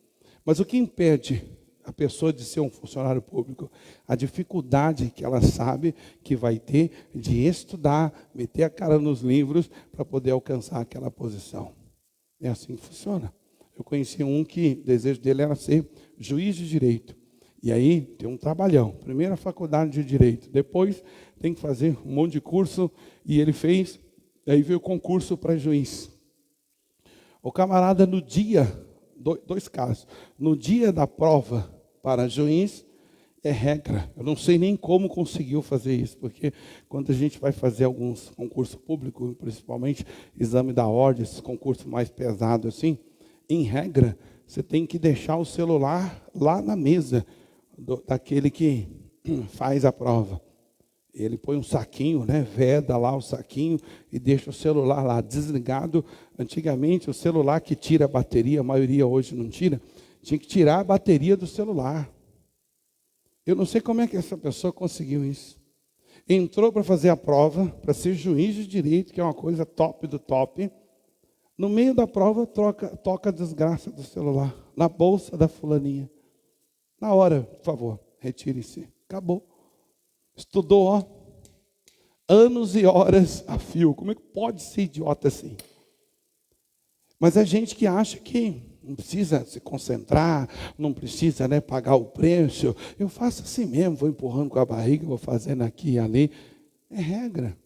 Mas o que impede a pessoa de ser um funcionário público? A dificuldade que ela sabe que vai ter de estudar, meter a cara nos livros para poder alcançar aquela posição. É assim que funciona. Eu conheci um que o desejo dele era ser juiz de direito. E aí tem um trabalhão. Primeiro a faculdade de direito. Depois tem que fazer um monte de curso. E ele fez. Aí veio o concurso para juiz. O camarada no dia, 2 casos. No dia da prova para juiz, é regra. Eu não sei nem como conseguiu fazer isso. Porque quando a gente vai fazer alguns concursos públicos, principalmente exame da ordem, esses concursos mais pesados assim, em regra, você tem que deixar o celular lá na mesa daquele que faz a prova. Ele põe um saquinho, né, veda lá o saquinho e deixa o celular lá desligado. Antigamente o celular que tira a bateria, a maioria hoje não tira, tinha que tirar a bateria do celular. Eu não sei como é que essa pessoa conseguiu isso. Entrou para fazer a prova, para ser juiz de direito, que é uma coisa top do top. No meio da prova, toca a desgraça do celular na bolsa da fulaninha. Na hora, por favor, retire-se. Acabou. Estudou, ó, anos e horas a fio. Como é que pode ser idiota assim? Mas é gente que acha que não precisa se concentrar, não precisa, né, pagar o preço. Eu faço assim mesmo, vou empurrando com a barriga, vou fazendo aqui e ali. É regra.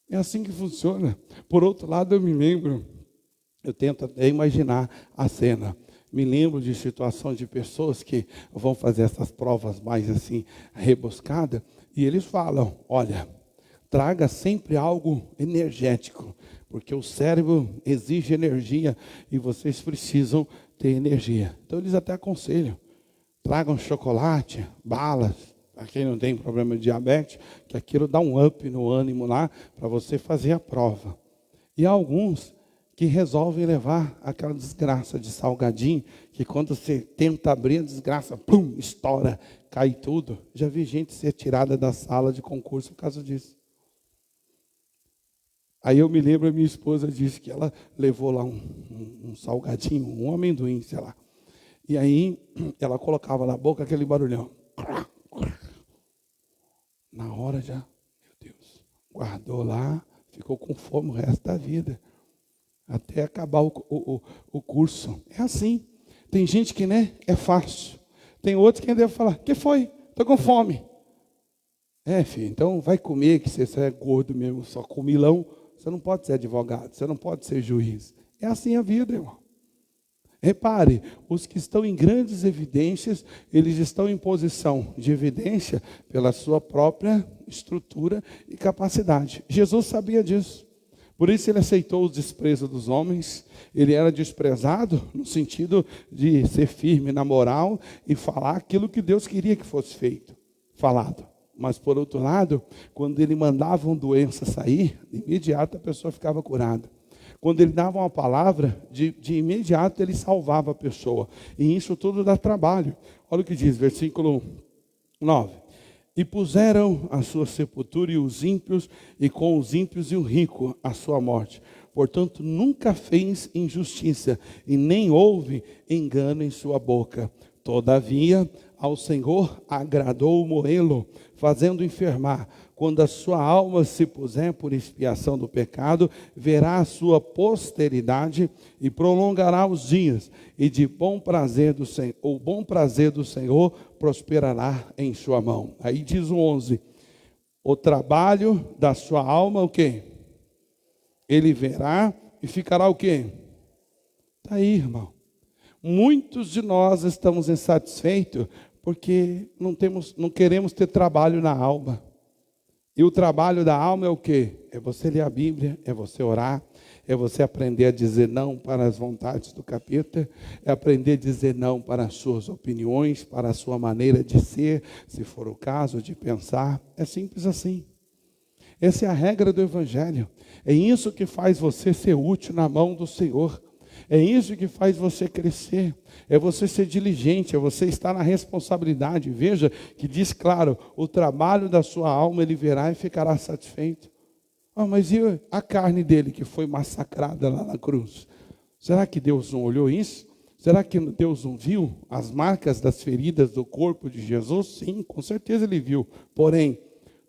É assim que funciona. Por outro lado, eu me lembro, eu tento até imaginar a cena. Me lembro de situações de pessoas que vão fazer essas provas mais assim, rebuscadas, e eles falam, olha, traga sempre algo energético, porque o cérebro exige energia e vocês precisam ter energia. Então eles até aconselham, tragam chocolate, balas, para quem não tem problema de diabetes, que aquilo dá um up no ânimo lá, para você fazer a prova. E há alguns que resolvem levar aquela desgraça de salgadinho, que quando você tenta abrir a desgraça, pum, estoura, cai tudo. Já vi gente ser tirada da sala de concurso por causa disso. Aí eu me lembro, a minha esposa disse que ela levou lá um salgadinho, um amendoim, sei lá. E aí ela colocava na boca aquele barulhão. Na hora já, meu Deus, guardou lá, ficou com fome o resto da vida. Até acabar o curso. É assim. Tem gente que, né, é fácil. Tem outros que ainda deve falar, que foi? Estou com fome. Filho, então vai comer, que você é gordo mesmo, só comilão. Você não pode ser advogado, você não pode ser juiz. É assim a vida, irmão. Repare, os que estão em grandes evidências, eles estão em posição de evidência pela sua própria estrutura e capacidade. Jesus sabia disso. Por isso ele aceitou o desprezo dos homens. Ele era desprezado no sentido de ser firme na moral e falar aquilo que Deus queria que fosse feito, falado. Mas por outro lado, quando ele mandava uma doença sair, de imediato a pessoa ficava curada. Quando ele dava uma palavra, de imediato ele salvava a pessoa. E isso tudo dá trabalho. Olha o que diz, versículo 9. E puseram a sua sepultura e os ímpios, e com os ímpios e o rico a sua morte. Portanto, nunca fez injustiça, e nem houve engano em sua boca. Todavia, ao Senhor agradou moê-lo, fazendo enfermar. Quando a sua alma se puser por expiação do pecado, verá a sua posteridade e prolongará os dias, e de bom prazer do Senhor, o bom prazer do Senhor prosperará em sua mão. Aí diz o 11, o trabalho da sua alma, o quê? Ele verá e ficará o quê? Está aí, irmão. Muitos de nós estamos insatisfeitos porque não queremos ter trabalho na alma. E o trabalho da alma é o quê? É você ler a Bíblia, é você orar, é você aprender a dizer não para as vontades do capeta, é aprender a dizer não para as suas opiniões, para a sua maneira de ser, se for o caso, de pensar. É simples assim. Essa é a regra do Evangelho. É isso que faz você ser útil na mão do Senhor. É isso que faz você crescer, é você ser diligente, é você estar na responsabilidade. Veja que diz claro, o trabalho da sua alma ele verá e ficará satisfeito. Mas e a carne dele que foi massacrada lá na cruz? Será que Deus não olhou isso? Será que Deus não viu as marcas das feridas do corpo de Jesus? Sim, com certeza ele viu. Porém,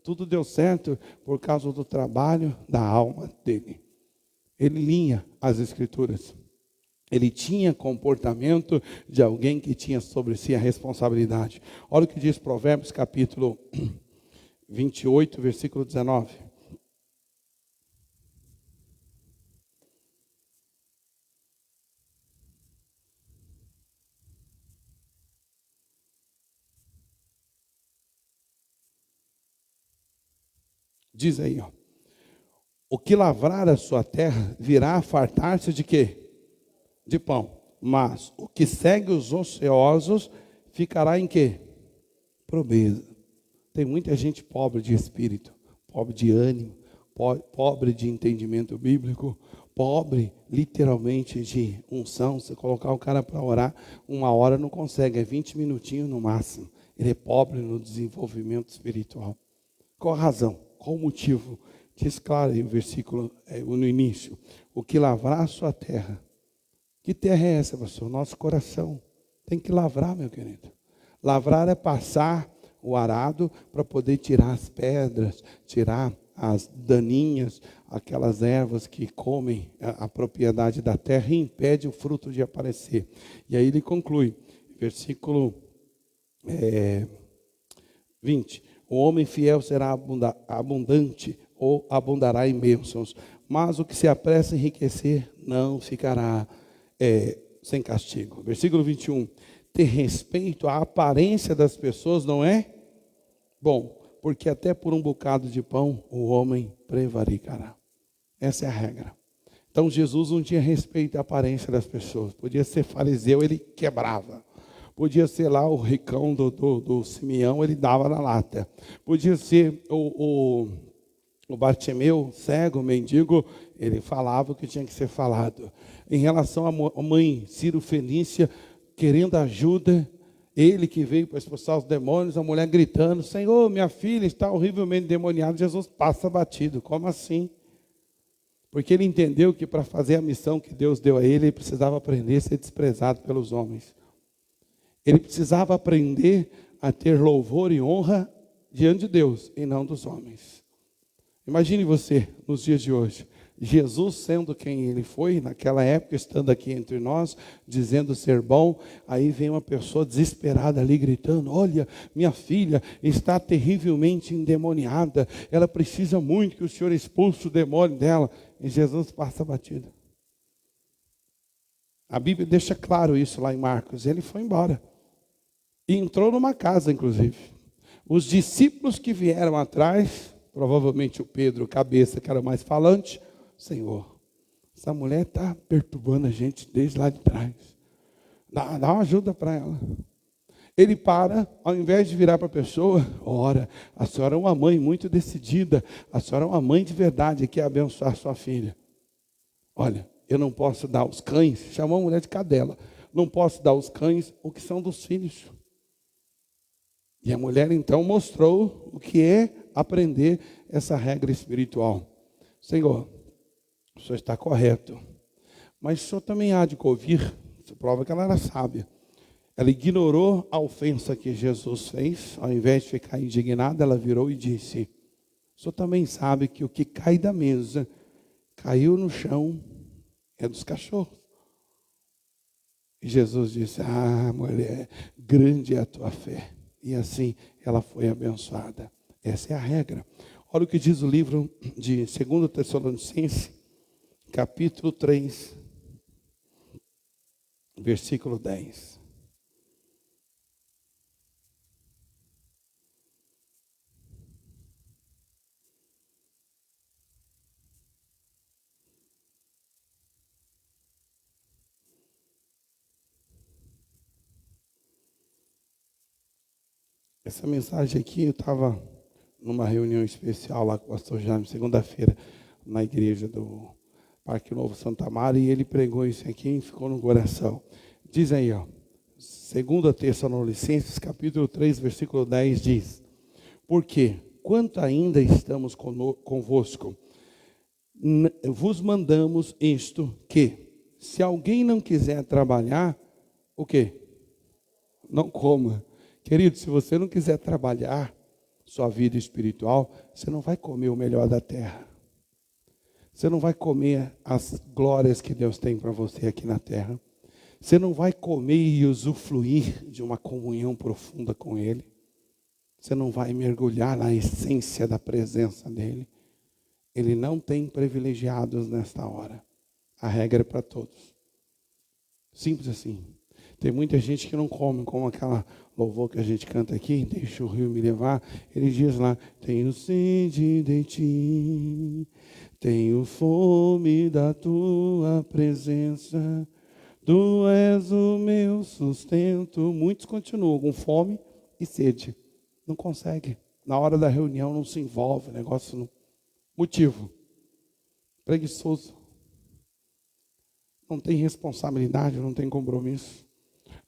tudo deu certo por causa do trabalho da alma dele. Ele lia as Escrituras. Ele tinha comportamento de alguém que tinha sobre si a responsabilidade. Olha o que diz Provérbios capítulo 28, versículo 19. Diz aí, ó. O que lavrar a sua terra virá a fartar-se de quê? De pão. Mas o que segue os ociosos ficará em quê? Pobreza. Tem muita gente pobre de espírito, pobre de ânimo, pobre de entendimento bíblico, pobre literalmente de unção. Você colocar o cara para orar 1 hora não consegue, é 20 minutinhos no máximo. Ele é pobre no desenvolvimento espiritual. Qual a razão? Qual o motivo? Diz claro aí o versículo no início. O que lavrar a sua terra. Que terra é essa, pastor? Nosso coração. Tem que lavrar, meu querido. Lavrar é passar o arado para poder tirar as pedras, tirar as daninhas, aquelas ervas que comem a propriedade da terra e impede o fruto de aparecer. E aí ele conclui, versículo 20. O homem fiel será abundante ou abundará em bênçãos, mas o que se apressa a enriquecer não ficará sem castigo. Versículo 21. Ter respeito à aparência das pessoas não é bom, porque até por um bocado de pão o homem prevaricará. Essa é a regra. Então Jesus não tinha respeito à aparência das pessoas. Podia ser fariseu, ele quebrava. Podia ser lá o ricão do Simeão, ele dava na lata. Podia ser o Bartimeu, cego, mendigo, ele falava o que tinha que ser falado. Em relação à mãe Ciro Fenícia, querendo ajuda, ele que veio para expulsar os demônios, a mulher gritando, Senhor, minha filha está horrivelmente endemoniada. Jesus passa batido. Como assim? Porque ele entendeu que para fazer a missão que Deus deu a ele precisava aprender a ser desprezado pelos homens. Ele precisava aprender a ter louvor e honra diante de Deus e não dos homens. Imagine você, nos dias de hoje, Jesus sendo quem ele foi, naquela época, estando aqui entre nós, dizendo ser bom, aí vem uma pessoa desesperada ali gritando: olha, minha filha está terrivelmente endemoniada, ela precisa muito que o Senhor expulse o demônio dela. E Jesus passa batido. A Bíblia deixa claro isso lá em Marcos. Ele foi embora. E entrou numa casa, inclusive. Os discípulos que vieram atrás, provavelmente o Pedro, cabeça, que era o mais falante: Senhor, essa mulher está perturbando a gente desde lá de trás. Dá uma ajuda para ela. Ele para, ao invés de virar para a pessoa: ora, a senhora é uma mãe muito decidida, a senhora é uma mãe de verdade, que quer abençoar sua filha. Olha, eu não posso dar aos cães, chamou a mulher de cadela, não posso dar aos cães o que são dos filhos. E a mulher então mostrou o que é aprender essa regra espiritual. Senhor, o senhor está correto, mas o senhor também há de ouvir. Isso prova que ela era sábia. Ela ignorou a ofensa que Jesus fez. Ao invés de ficar indignada, ela virou e disse: o senhor também sabe que o que cai da mesa, caiu no chão, é dos cachorros. E Jesus disse: ah, mulher, grande é a tua fé. E assim ela foi abençoada. Essa é a regra. Olha o que diz o livro de 2 Tessalonicenses, capítulo 3, versículo 10. Essa mensagem aqui, eu estava numa reunião especial lá com o pastor Jaime, segunda-feira, na igreja do Parque Novo Santa Mara, e ele pregou isso aqui e ficou no coração. Diz aí, ó, 2 Tessalonicenses, capítulo 3, versículo 10, diz: porque, quanto ainda estamos convosco, vos mandamos isto, que, se alguém não quiser trabalhar, o quê? Não coma. Querido, se você não quiser trabalhar sua vida espiritual, você não vai comer o melhor da terra. Você não vai comer as glórias que Deus tem para você aqui na terra. Você não vai comer e usufruir de uma comunhão profunda com Ele. Você não vai mergulhar na essência da presença dEle. Ele não tem privilegiados nesta hora. A regra é para todos. Simples assim. Tem muita gente que não come, como aquela louvor que a gente canta aqui: deixa o rio me levar. Ele diz lá: tenho sede de ti, tenho fome da tua presença, tu és o meu sustento. Muitos continuam com fome e sede, não consegue. Na hora da reunião não se envolve, negócio não. Motivo: preguiçoso, não tem responsabilidade, não tem compromisso.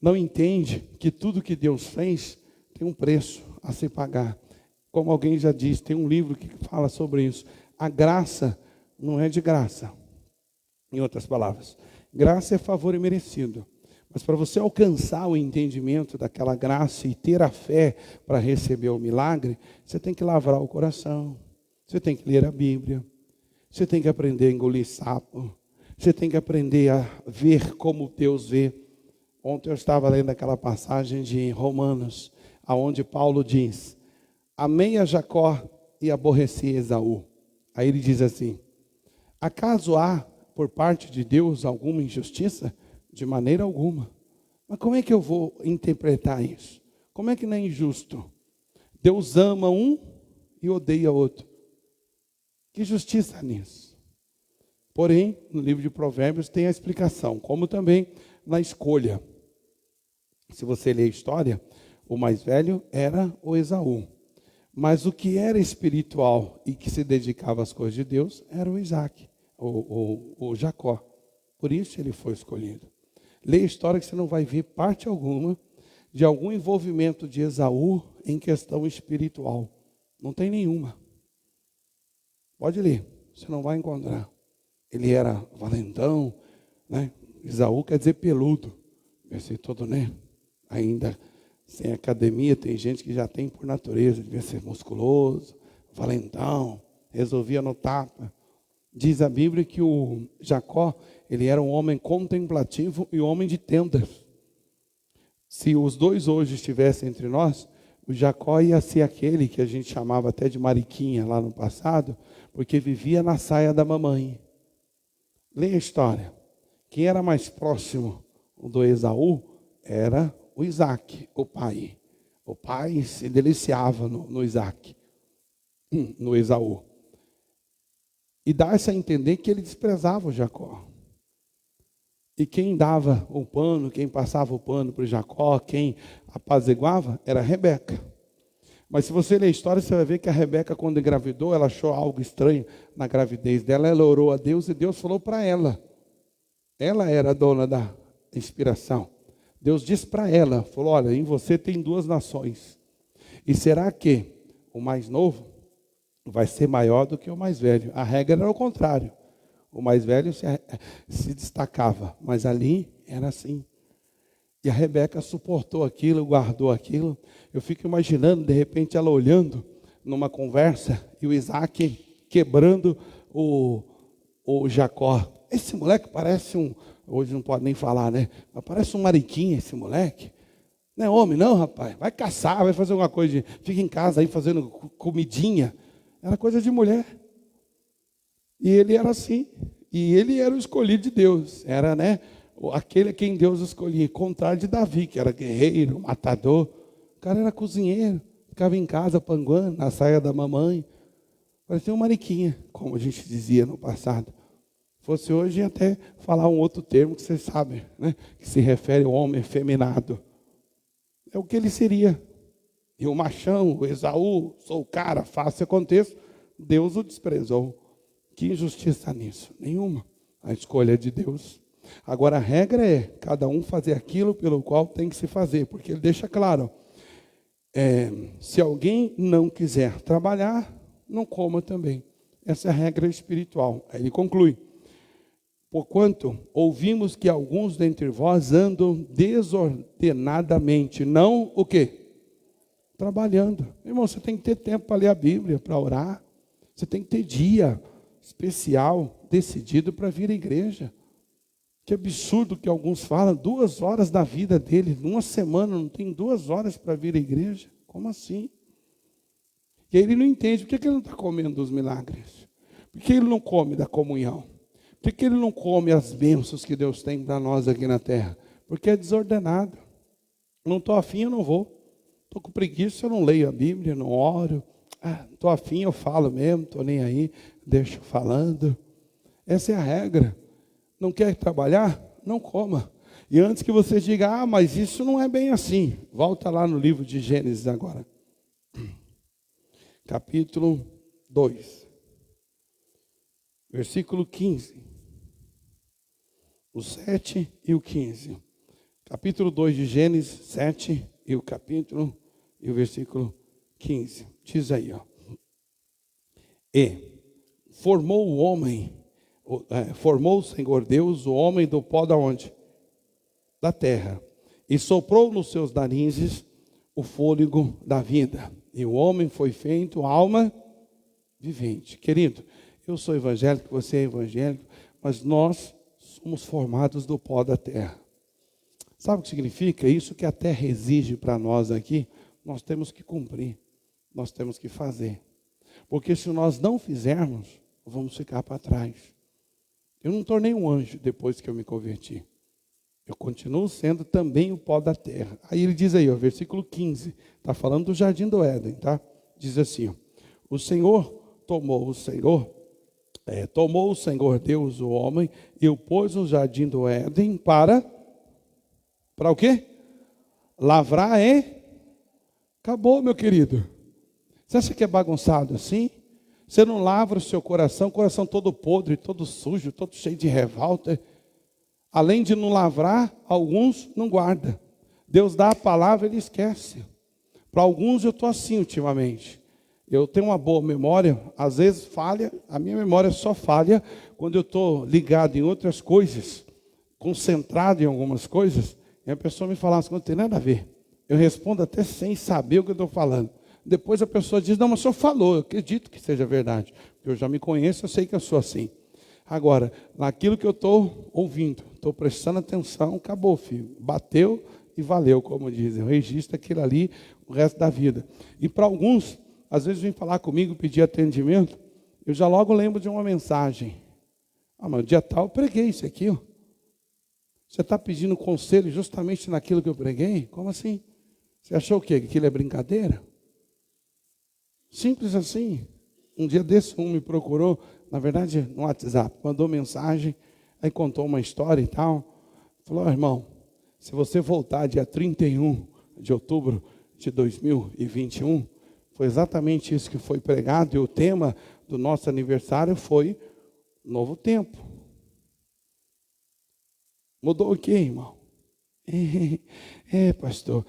Não entende que tudo que Deus fez tem um preço a se pagar. Como alguém já disse, tem um livro que fala sobre isso. A graça não é de graça. Em outras palavras, graça é favor imerecido. Mas para você alcançar o entendimento daquela graça e ter a fé para receber o milagre, você tem que lavrar o coração. Você tem que ler a Bíblia. Você tem que aprender a engolir sapo. Você tem que aprender a ver como Deus vê. Ontem eu estava lendo aquela passagem de Romanos, aonde Paulo diz: amei a Jacó e aborreci Esaú. Aí ele diz assim: acaso há por parte de Deus alguma injustiça? De maneira alguma. Mas como é que eu vou interpretar isso? Como é que não é injusto? Deus ama um e odeia outro. Que justiça nisso? Porém, no livro de Provérbios tem a explicação, como também na escolha. Se você ler a história, o mais velho era o Esaú. Mas o que era espiritual e que se dedicava às coisas de Deus era o Isaac, o Jacó. Por isso ele foi escolhido. Leia a história que você não vai ver parte alguma de algum envolvimento de Esaú em questão espiritual. Não tem nenhuma. Pode ler, você não vai encontrar. Ele era valentão, né? Esaú quer dizer peludo. Esse todo, né? Ainda sem academia, tem gente que já tem por natureza, devia ser musculoso, valentão, resolvia no tapa. Diz a Bíblia que o Jacó, ele era um homem contemplativo e um homem de tendas. Se os dois hoje estivessem entre nós, o Jacó ia ser aquele que a gente chamava até de mariquinha lá no passado, porque vivia na saia da mamãe. Leia a história. Quem era mais próximo do Esaú era o Isaac, o pai. O pai se deliciava no Isaac, no Esaú. E dá-se a entender que ele desprezava o Jacó. E quem dava o pano, quem passava o pano para o Jacó, quem apaziguava, era a Rebeca. Mas se você ler a história, você vai ver que a Rebeca, quando engravidou, ela achou algo estranho na gravidez dela. Ela orou a Deus e Deus falou para ela. Ela era a dona da inspiração. Deus disse para ela, falou, olha, em você tem 2 nações. E será que o mais novo vai ser maior do que o mais velho? A regra era o contrário. O mais velho se destacava, mas ali era assim. E a Rebeca suportou aquilo, guardou aquilo. Eu fico imaginando, de repente, ela olhando numa conversa e o Isaac quebrando o Jacó. Esse moleque parece hoje não pode nem falar, né? Mas parece um mariquinha esse moleque. Não é homem não, rapaz. Vai caçar, vai fazer alguma coisa. Fica em casa aí fazendo comidinha. Era coisa de mulher. E ele era assim. E ele era o escolhido de Deus. Era, né? Aquele a quem Deus escolhia. Contrário de Davi, que era guerreiro, matador. O cara era cozinheiro. Ficava em casa panguando, na saia da mamãe. Parecia um mariquinha, como a gente dizia no passado. Fosse hoje até falar um outro termo que vocês sabem, né? Que se refere ao homem efeminado. É o que ele seria. E o machão, o Esaú, sou o cara, faço aconteça. Deus o desprezou. Que injustiça nisso? Nenhuma. A escolha é de Deus. Agora a regra é cada um fazer aquilo pelo qual tem que se fazer. Porque ele deixa claro. Se alguém não quiser trabalhar, não coma também. Essa é a regra espiritual. Aí ele conclui. Porquanto ouvimos que alguns dentre vós andam desordenadamente, não o quê? Trabalhando. Irmão, você tem que ter tempo para ler a Bíblia, para orar. Você tem que ter dia especial, decidido para vir à igreja. Que absurdo que alguns falam, 2 horas da vida dele, numa semana não tem 2 horas para vir à igreja. Como assim? E aí ele não entende, por que ele não está comendo dos milagres? Por que ele não come da comunhão? Por que ele não come as bênçãos que Deus tem para nós aqui na terra? Porque é desordenado. Não estou afim, eu não vou. Estou com preguiça, eu não leio a Bíblia, não oro. Estou afim, eu falo mesmo, estou nem aí, deixo falando. Essa é a regra. Não quer trabalhar? Não coma. E antes que você diga, mas isso não é bem assim. Volta lá no livro de Gênesis agora. Capítulo 2. Versículo 15. O 7 e o 15. Capítulo 2 de Gênesis 7 e o capítulo e o versículo 15. Diz aí, ó. E formou o Senhor Deus o homem do pó da onde? Da terra. E soprou nos seus narizes o fôlego da vida. E o homem foi feito alma vivente. Querido, eu sou evangélico, você é evangélico, mas nós somos formados do pó da terra. Sabe o que significa? Isso que a terra exige para nós aqui, nós temos que cumprir, nós temos que fazer. Porque se nós não fizermos, vamos ficar para trás. Eu não tornei um anjo depois que eu me converti. Eu continuo sendo também o pó da terra. Aí ele diz aí, ó, versículo 15, está falando do jardim do Éden, tá? Diz assim, ó, tomou o Senhor Deus o homem e o pôs no jardim do Éden para o quê? Lavrar acabou, meu querido. Você acha que é bagunçado assim? Você não lavra o seu coração todo podre, todo sujo, todo cheio de revolta. Além de não lavrar, alguns não guardam. Deus dá a palavra e ele esquece. Para alguns eu estou assim ultimamente. Eu tenho uma boa memória, às vezes falha, a minha memória só falha quando eu estou ligado em outras coisas, concentrado em algumas coisas, e a pessoa me fala assim, não tem nada a ver. Eu respondo até sem saber o que eu estou falando. Depois a pessoa diz, não, mas o senhor falou, eu acredito que seja verdade. Eu já me conheço, eu sei que eu sou assim. Agora, naquilo que eu estou ouvindo, estou prestando atenção, acabou, filho. Bateu e valeu, como dizem. Eu registro aquilo ali o resto da vida. E para alguns, às vezes vêm falar comigo, pedir atendimento, eu já logo lembro de uma mensagem. Ah, mas no dia tal eu preguei isso aqui, ó. Você está pedindo conselho justamente naquilo que eu preguei? Como assim? Você achou o quê? Que aquilo é brincadeira? Simples assim. Um dia desse, um me procurou, na verdade, no WhatsApp, mandou mensagem, aí contou uma história e tal. Falou, irmão, se você voltar dia 31 de outubro de 2021, foi exatamente isso que foi pregado, e o tema do nosso aniversário foi Novo Tempo. Mudou o quê, irmão? Pastor,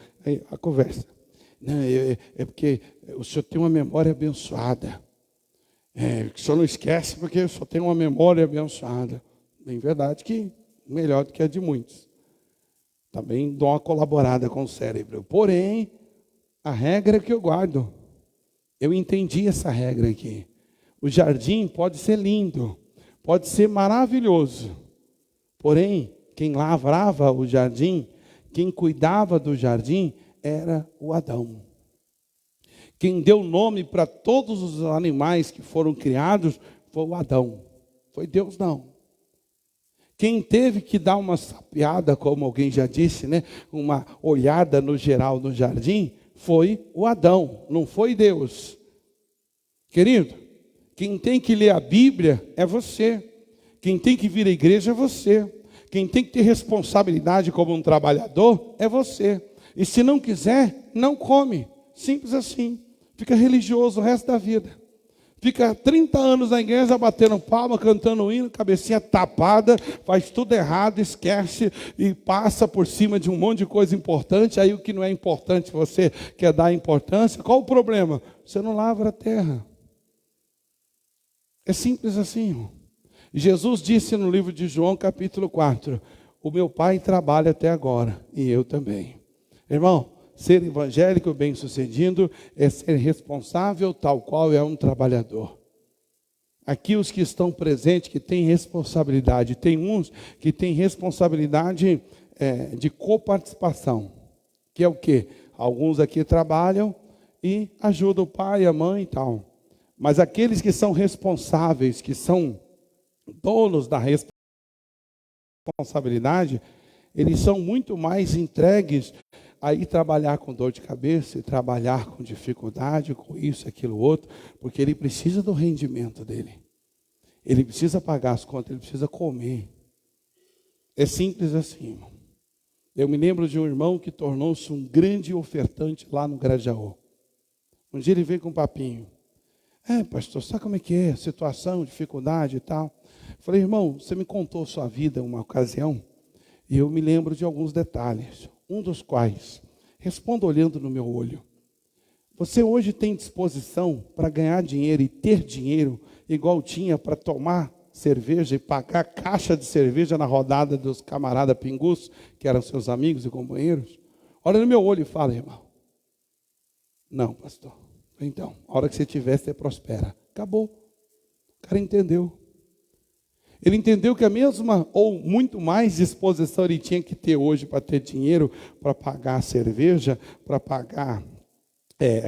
a conversa. Não, é porque o senhor tem uma memória abençoada. O senhor não esquece porque o senhor tem uma memória abençoada. Bem verdade que melhor do que a de muitos. Também dou uma colaborada com o cérebro. Porém, a regra é que eu guardo. Eu entendi essa regra aqui. O jardim pode ser lindo, pode ser maravilhoso. Porém, quem lavrava o jardim, quem cuidava do jardim, era o Adão. Quem deu nome para todos os animais que foram criados foi o Adão. Foi Deus não. Quem teve que dar uma sapeada, como alguém já disse, né? Uma olhada no geral no jardim, foi o Adão, não foi Deus. Querido, quem tem que ler a Bíblia é você. Quem tem que vir à igreja é você. Quem tem que ter responsabilidade como um trabalhador é você. E se não quiser, não come. Simples assim. Fica religioso o resto da vida. Fica 30 anos na igreja batendo palma, cantando hino, cabecinha tapada, faz tudo errado, esquece e passa por cima de um monte de coisa importante. Aí o que não é importante você quer dar importância. Qual o problema? Você não lavra a terra. É simples assim, irmão. Jesus disse no livro de João, capítulo 4, o meu pai trabalha até agora, e eu também. Irmão, ser evangélico bem-sucedido é ser responsável tal qual é um trabalhador. Aqui os que estão presentes, que têm responsabilidade, tem uns que têm responsabilidade de coparticipação, que é o quê? Alguns aqui trabalham e ajudam o pai, a mãe e tal. Mas aqueles que são responsáveis, que são donos da responsabilidade, eles são muito mais entregues a ir trabalhar com dor de cabeça, e trabalhar com dificuldade, com isso, aquilo, outro, porque ele precisa do rendimento dele. Ele precisa pagar as contas, ele precisa comer. É simples assim, irmão. Eu me lembro de um irmão que tornou-se um grande ofertante lá no Grajaú. Um dia ele veio com um papinho. Pastor, sabe como é que é? Situação, dificuldade e tal. Falei, irmão, você me contou sua vida uma ocasião, e eu me lembro de alguns detalhes. Um dos quais, responda olhando no meu olho. Você hoje tem disposição para ganhar dinheiro e ter dinheiro, igual tinha para tomar cerveja e pagar caixa de cerveja na rodada dos camaradas pingus, que eram seus amigos e companheiros? Olha no meu olho e fala, irmão. Não, pastor. Então, a hora que você tiver, você prospera. Acabou. O cara entendeu. Ele entendeu que a mesma ou muito mais disposição ele tinha que ter hoje para ter dinheiro para pagar a cerveja, para pagar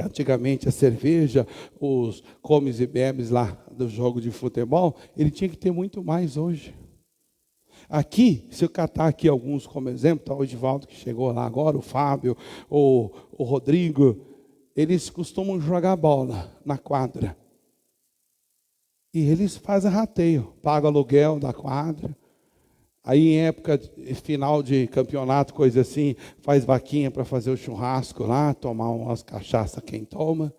antigamente a cerveja, os comes e bebes lá do jogo de futebol, ele tinha que ter muito mais hoje. Aqui, se eu catar aqui alguns como exemplo, tá o Edivaldo que chegou lá agora, o Fábio, o Rodrigo, eles costumam jogar bola na quadra. E eles fazem rateio, pagam aluguel da quadra. Aí em época final de campeonato, coisa assim, faz vaquinha para fazer o churrasco lá, tomar umas cachaça quem toma.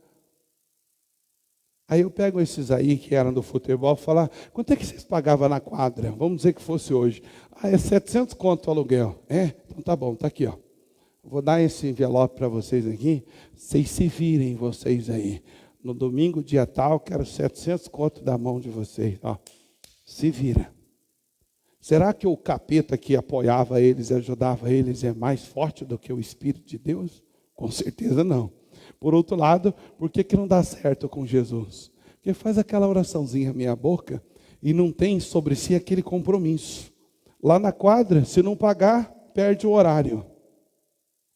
Aí eu pego esses aí que eram do futebol e falo, quanto é que vocês pagavam na quadra? Vamos dizer que fosse hoje. É 700 conto o aluguel. Então tá bom, tá aqui, ó. Vou dar esse envelope para vocês aqui, vocês se virem vocês aí. No domingo, dia tal, quero 700 conto da mão de vocês. Ó, se vira. Será que o capeta que apoiava eles e ajudava eles é mais forte do que o Espírito de Deus? Com certeza não. Por outro lado, por que não dá certo com Jesus? Porque faz aquela oraçãozinha meia boca e não tem sobre si aquele compromisso. Lá na quadra, se não pagar, perde o horário.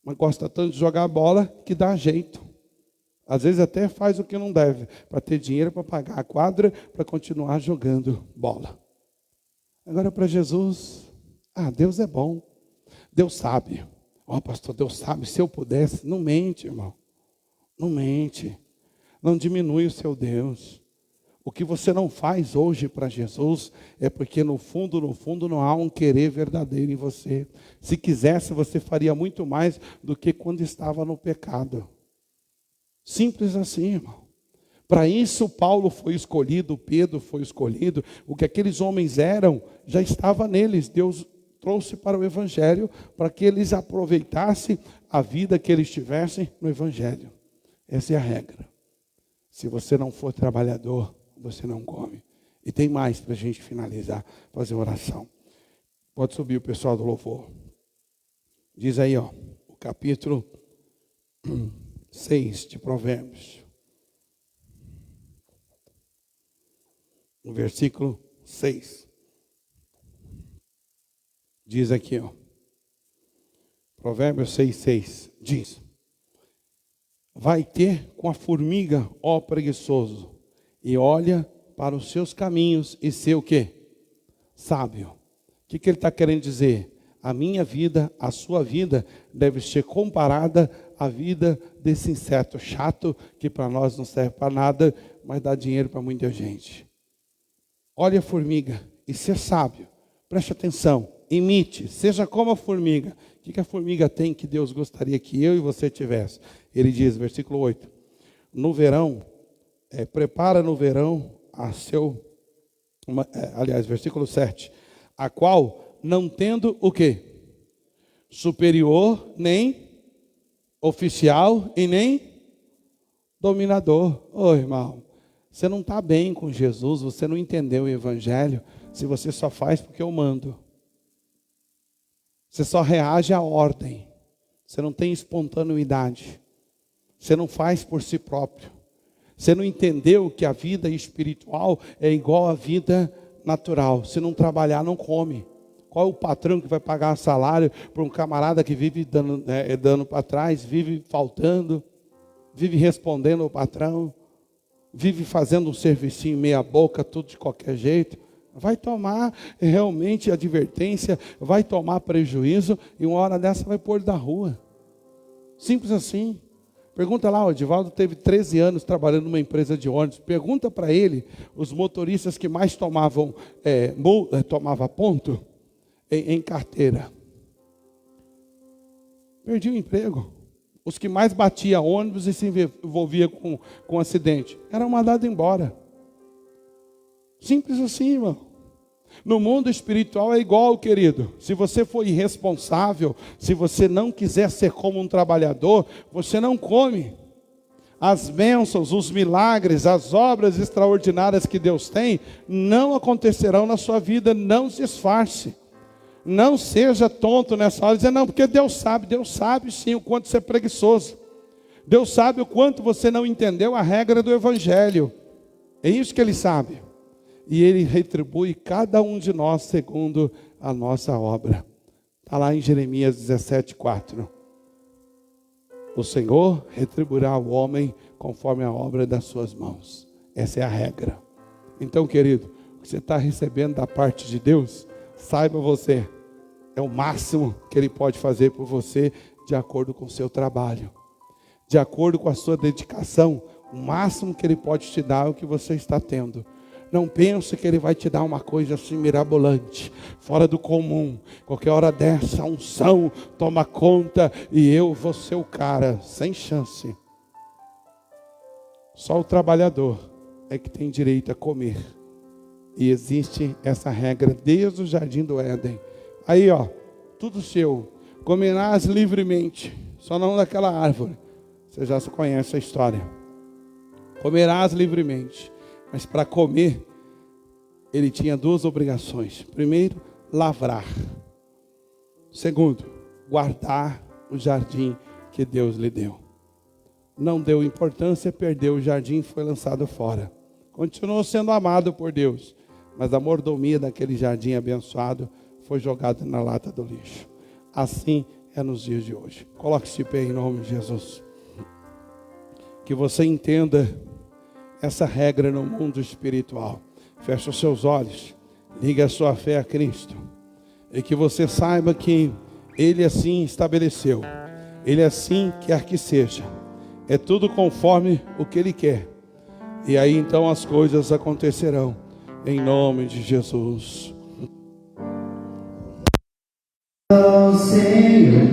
Mas gosta tanto de jogar bola que dá jeito. Às vezes até faz o que não deve, para ter dinheiro para pagar a quadra, para continuar jogando bola. Agora para Jesus, Deus é bom. Deus sabe. Pastor, Deus sabe, se eu pudesse. Não mente, irmão. Não mente. Não diminui o seu Deus. O que você não faz hoje para Jesus é porque no fundo não há um querer verdadeiro em você. Se quisesse, você faria muito mais do que quando estava no pecado. Simples assim, irmão. Para isso Paulo foi escolhido, Pedro foi escolhido. O que aqueles homens eram, já estava neles. Deus trouxe para o Evangelho, para que eles aproveitassem a vida que eles tivessem no Evangelho. Essa é a regra. Se você não for trabalhador, você não come. E tem mais para a gente finalizar, fazer oração. Pode subir o pessoal do louvor. Diz aí, o capítulo 6 de Provérbios. O versículo 6. Diz aqui, Provérbios 6:6. Diz: vai ter com a formiga, ó preguiçoso, e olha para os seus caminhos e ser o quê? Sábio. O que ele está querendo dizer? A minha vida, a sua vida, deve ser comparada à vida desse inseto chato, que para nós não serve para nada, mas dá dinheiro para muita gente. Olha a formiga e ser sábio. Preste atenção, imite, seja como a formiga. O que a formiga tem que Deus gostaria que eu e você tivesse? Ele diz, versículo 8, no verão, prepara no verão versículo 7, a qual não tendo o quê? Superior, nem oficial e nem dominador. Irmão, você não está bem com Jesus, você não entendeu o Evangelho, se você só faz porque eu mando. Você só reage à ordem. Você não tem espontaneidade. Você não faz por si próprio. Você não entendeu que a vida espiritual é igual à vida natural. Se não trabalhar, não come. Qual é o patrão que vai pagar salário para um camarada que vive dando para trás, vive faltando, vive respondendo ao patrão, vive fazendo um servicinho meia boca, tudo de qualquer jeito? Vai tomar realmente advertência, vai tomar prejuízo e uma hora dessa vai pôr da rua. Simples assim. Pergunta lá, o Edivaldo teve 13 anos trabalhando numa empresa de ônibus. Pergunta para ele, os motoristas que mais tomavam ponto em carteira. Perdi o emprego. Os que mais batiam ônibus e se envolviam com acidente eram mandados embora. Simples assim, irmão. No mundo espiritual é igual, querido. Se você for irresponsável, se você não quiser ser como um trabalhador, você não come. As bênçãos, os milagres, as obras extraordinárias que Deus tem, não acontecerão na sua vida. Não se esforce. Não seja tonto nessa hora, dizendo, não, porque Deus sabe sim o quanto você é preguiçoso. Deus sabe o quanto você não entendeu a regra do Evangelho. É isso que Ele sabe. E Ele retribui cada um de nós segundo a nossa obra. Está lá em Jeremias 17:4. O Senhor retribuirá o homem conforme a obra das suas mãos. Essa é a regra. Então, querido, o que você está recebendo da parte de Deus, saiba você, é o máximo que Ele pode fazer por você, de acordo com o seu trabalho. De acordo com a sua dedicação, o máximo que Ele pode te dar é o que você está tendo. Não pense que Ele vai te dar uma coisa assim mirabolante, fora do comum. Qualquer hora dessa, a unção toma conta e eu vou ser o cara, sem chance. Só o trabalhador é que tem direito a comer. E existe essa regra desde o jardim do Éden. Aí, tudo seu. Comerás livremente, só não daquela árvore. Você já conhece a história. Comerás livremente. Mas para comer, ele tinha duas obrigações. Primeiro, lavrar. Segundo, guardar o jardim que Deus lhe deu. Não deu importância, perdeu o jardim, foi lançado fora. Continuou sendo amado por Deus, mas a mordomia daquele jardim abençoado foi jogada na lata do lixo. Assim é nos dias de hoje. Coloque-se de pé em nome de Jesus. Que você entenda essa regra no mundo espiritual. Feche os seus olhos, ligue a sua fé a Cristo, e que você saiba que Ele assim estabeleceu, Ele assim quer que seja. É tudo conforme o que Ele quer. E aí então as coisas acontecerão, em nome de Jesus. Senhor,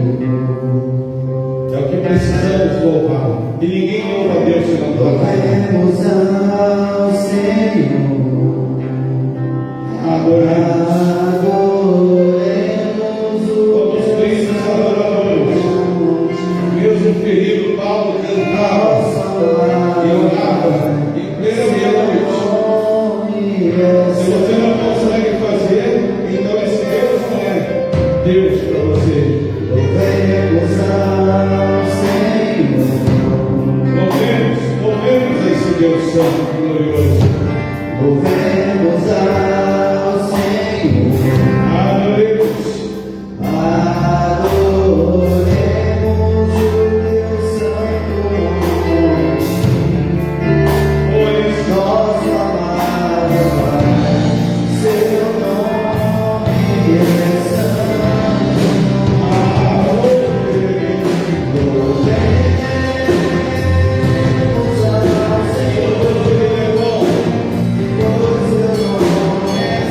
É o que precisamos louvar. E ninguém louva a Deus se não louvar. louvemos ao Senhor, adoremos Todos os crentes adoradores. Mesmo o querido Paulo cantava e orava em plena meia-noite. Se você não consegue fazer, então esse Deus não é Deus para você. louvemos ao Senhor, Louvemos a esse Deus santo e glorioso. louvemos ao Senhor, Adoremos. adoremos o Deus Santo, Pois nosso amado Pai, seu nome é santo. Louvemos ao Senhor, pois seu nome é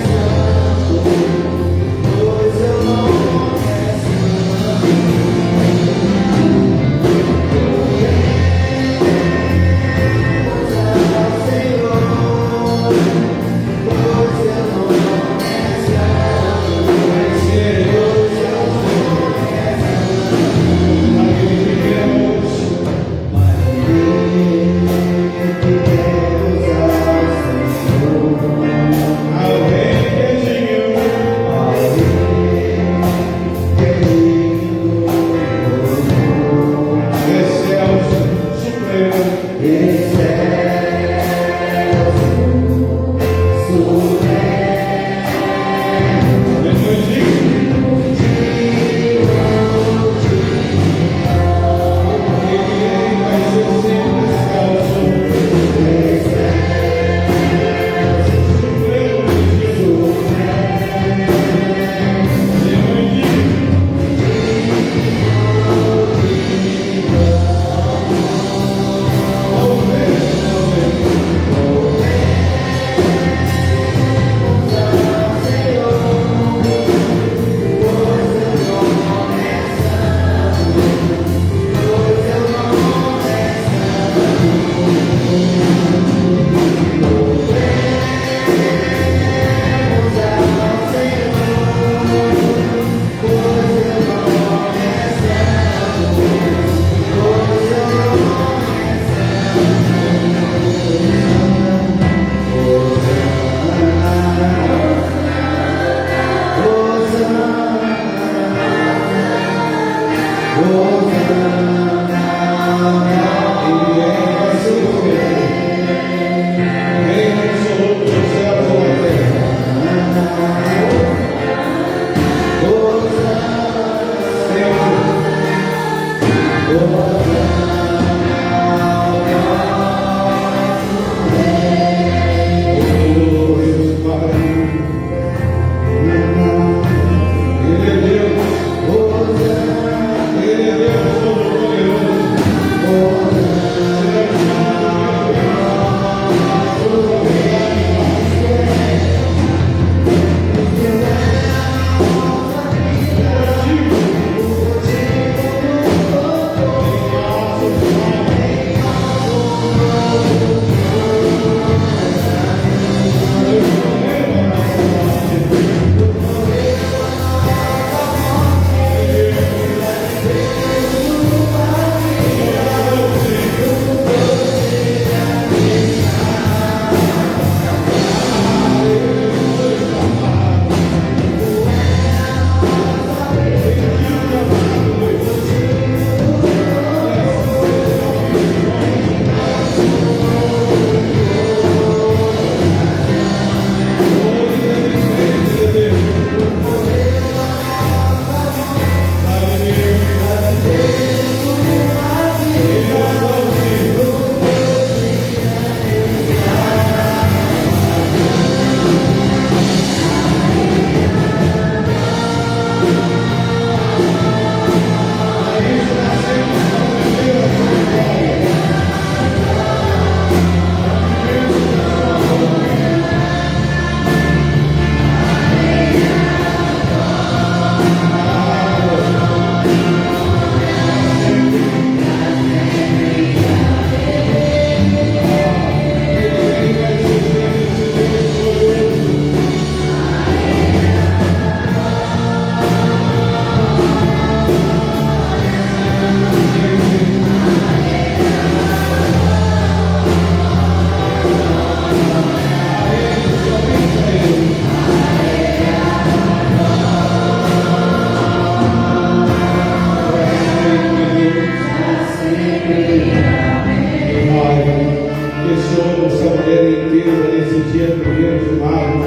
maneira intensa nesse dia 1º de maio,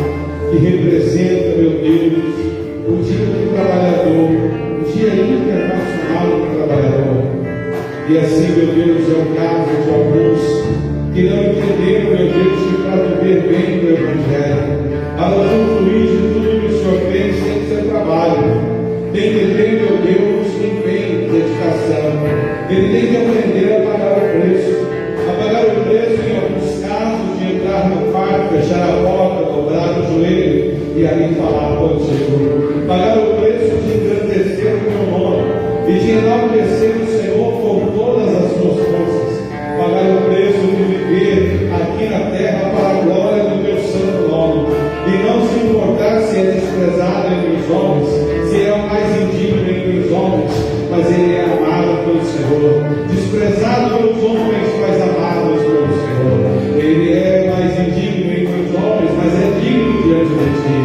que representa, meu Deus, o Dia do Trabalhador, o Dia Internacional do Trabalhador. E assim, meu Deus, é o caso de alguns que não entenderam, meu Deus, que para viver bem o Evangelho, a usufruir de tudo que o Senhor fez sem ser trabalho, tem que ter, meu Deus, empenho, dedicação. Ele tem que aprender a pagar o preço. A pagar o preço, em alguns casos, de entrar no quarto, fechar a porta, dobrar o joelho e ali falar contigo. Pagar o preço de engrandecer o teu nome e de enaltecer o Senhor com todas as suas forças. Pagar o preço de viver aqui na terra para a glória do teu santo nome. E não se importar se é desprezado entre os homens, se é o mais indigno entre os homens, mas ele é amado pelo Senhor. Desprezado pelos homens, mas amado pelo Senhor. Ele é mais indigno entre os homens, mas é digno diante de ti.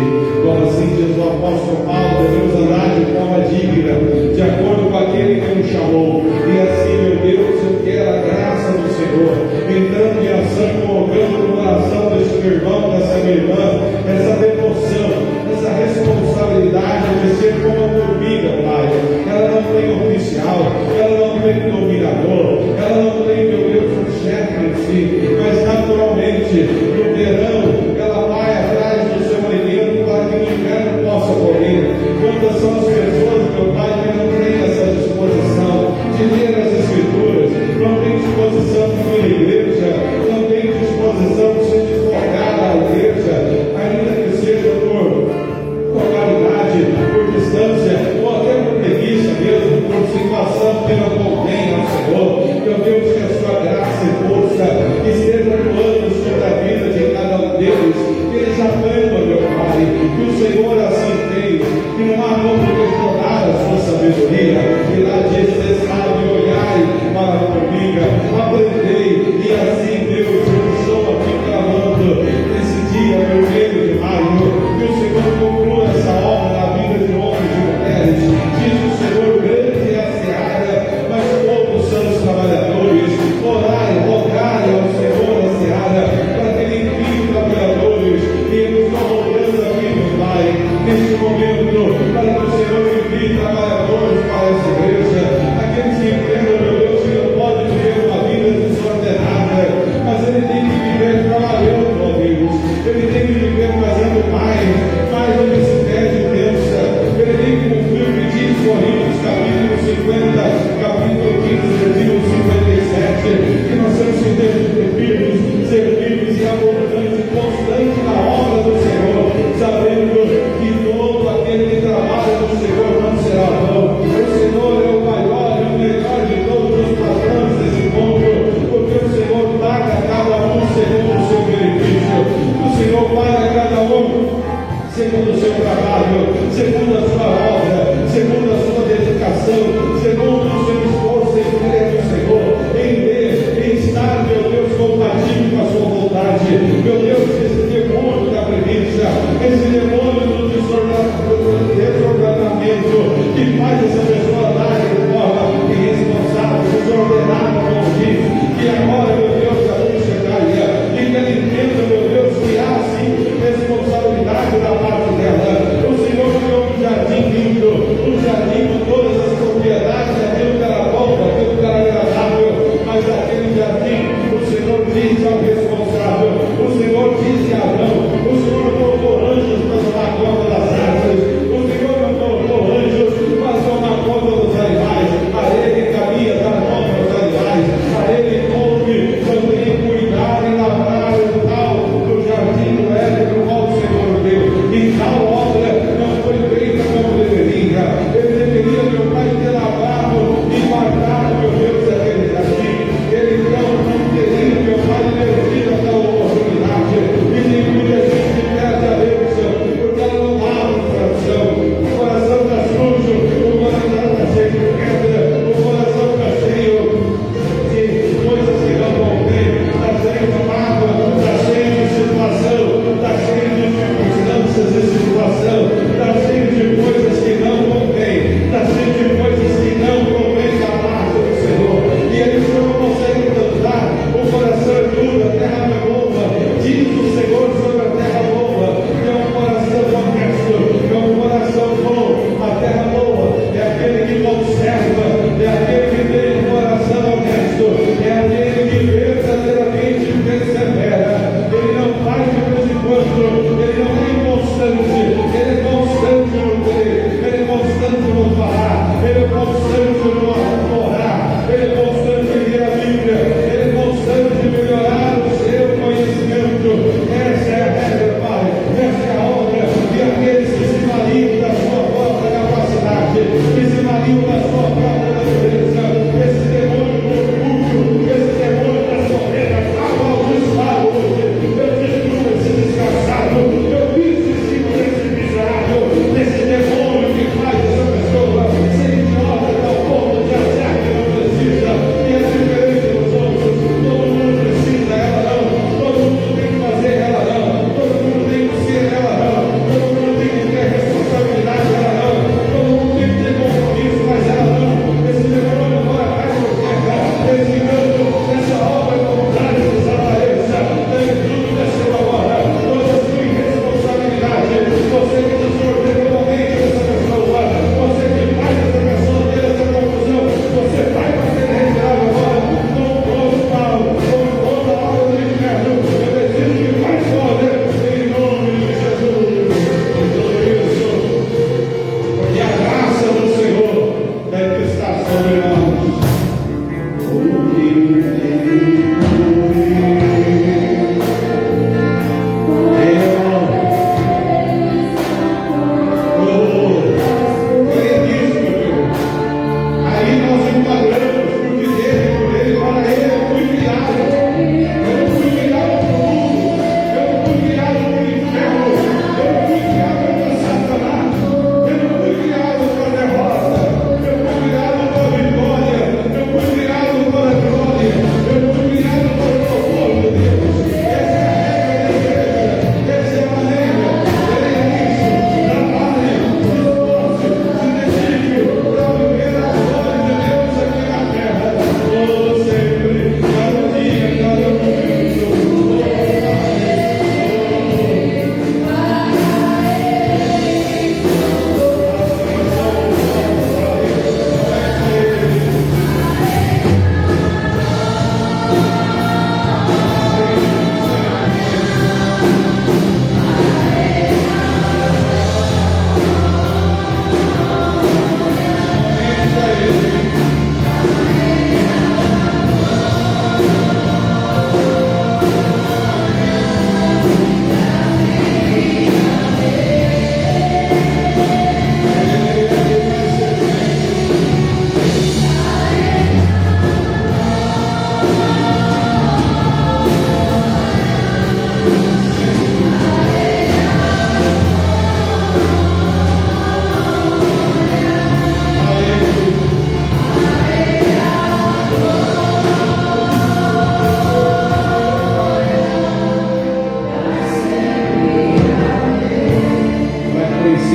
Como assim diz o apóstolo Paulo, devemos andar de forma digna, de acordo com aquele que nos chamou. E assim, meu Deus, eu quero a graça do Senhor, entrando em ação, colocando no coração deste meu irmão, dessa minha irmã, essa devoção, essa responsabilidade de ser como a formiga, Pai. Ela não tem oficial, ela não tem dominador, ela não tem, meu Deus, um chefe em si, mas naturalmente, no verão, ela vai atrás do seu alimento para que no inverno possa comer. Quantas são as pessoas, meu Pai, que não têm essa disposição de ler as Escrituras, não tem disposição de vir à igreja, não tem disposição de se deslocar à igreja, ainda que seja por localidade, por distância, ou até por preguiça mesmo, por situação que não convém ao Senhor. Meu Deus, que a sua graça e força esteja atuando sobre a vida de cada um deles, que eles aprendam, meu Pai, que o Senhor assim fez, que não há como questionar a sua sabedoria, e lá diz, você sabe olhar para a formiga, aprendei, e assim, Deus, eu estou aqui clamando nesse dia, meu Deus de maio, que o Senhor conclua essa obra na vida de homens e mulheres. Diz o Senhor, grande é a seara, mas poucos são os trabalhadores. Orai, rogai ao Senhor da seara, para que ele envie trabalhadores, e eles estão orando aqui, meu Pai, neste momento, para que o Senhor envie trabalhadores para essa igreja, aqueles que entendam, meu Deus, que não podem viver uma vida desordenada, mas ele tem que viver trabalhando, ó Deus, ele tem que viver fazendo mais do que se pede e pensa, ele tem que cumprir o que diz Coríntios, capítulo 50, capítulo 15, versículo 57, que nós temos que ter servidos e abundantes, constante na obra do Senhor, sabendo que todo aquele que trabalha no Senhor não será vão. O Senhor é o maior e o melhor de todos os patrões desse mundo, porque o Senhor paga a cada um segundo o seu benefício, o Senhor paga a cada um segundo o seu trabalho, segundo a sua obra, segundo a sua dedicação, segundo o seu esforço em crer no Senhor, em ver, em estar, meu Deus, compatível com a sua vontade. Meu Deus, esse demônio da preguiça, esse demônio do desordenamento, que faz essa pessoa andar de forma irresponsável, desordenada, como diz, que agora, meu Deus, a luz chegaria, e que ela entenda, meu Deus, que há sim responsabilidade da parte dela. O Senhor criou um jardim lindo, um jardim com todas as propriedades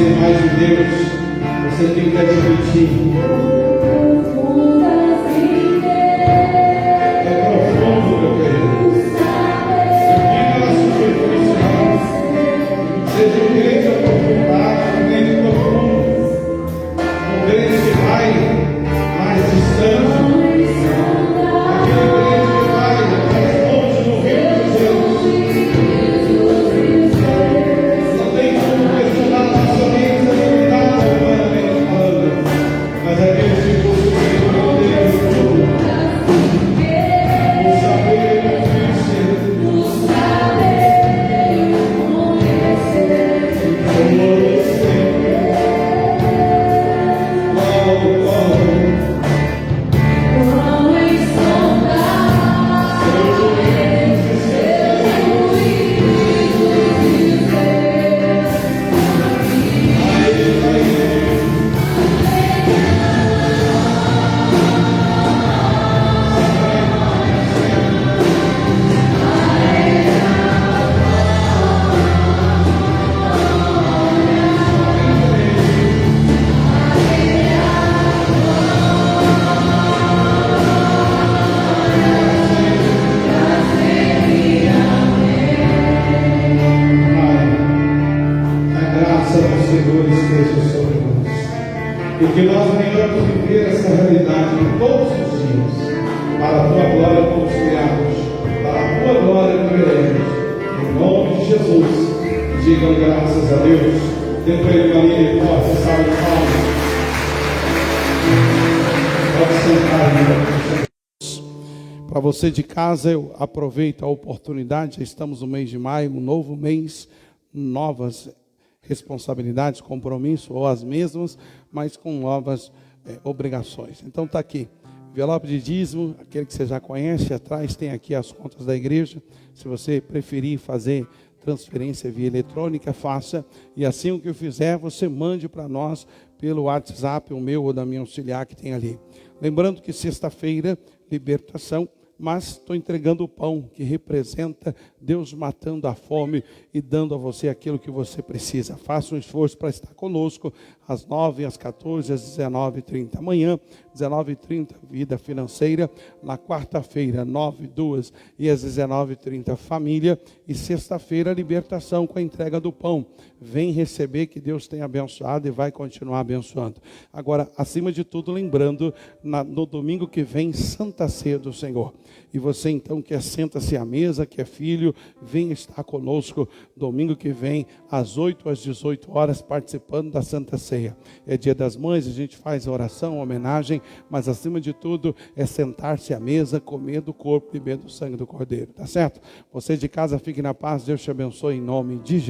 conhecer mais de Deus, você tem que admitir. É profundo, meu querido. Fica na superfície, não. Seja um grande aprofundado, um grande profundo, um grande que vai mais distante. Aquele grande que vai mais longe no reino de Deus. Não tem como questionar nossa mente limitada, humanamente falando, mas é Deus que possui o poder de tudo. O saber e o conhecer. O saber e o conhecer. Senhor, sempre. E que nós venhamos viver essa realidade todos os dias, para a tua glória fomos criados, para a tua glória viveremos. Em nome de Jesus, digam graças a Deus. Dê para ele uma linha de força, salve de palmas. Pode sentar, Para você de casa, eu aproveito a oportunidade. Já estamos no mês de maio, um novo mês, novas responsabilidades, compromissos, ou as mesmas, mas com novas obrigações. Então está aqui, envelope de dízimo, aquele que você já conhece, atrás tem aqui as contas da igreja. Se você preferir fazer transferência via eletrônica, faça, e assim o que eu fizer, você mande para nós pelo WhatsApp, o meu ou da minha auxiliar que tem ali. Lembrando que sexta-feira, libertação, mas estou entregando o pão que representa Deus matando a fome e dando a você aquilo que você precisa. Faça um esforço para estar conosco às 9, às 14, às 19h30. Amanhã, 19h30, vida financeira. Na quarta-feira, 9, 2 e às 19h30, família. E sexta-feira, libertação com a entrega do pão. Vem receber, que Deus tem abençoado e vai continuar abençoando. Agora, acima de tudo, lembrando, no domingo que vem, Santa Ceia do Senhor. E você então que senta-se à mesa, que é filho, vem estar conosco domingo que vem, às 8 às 18 horas, participando da Santa Ceia. É dia das mães, a gente faz a oração, a homenagem, mas acima de tudo é sentar-se à mesa, comer do corpo e beber do sangue do Cordeiro, tá certo? Você de casa, fique na paz, Deus te abençoe em nome de Jesus.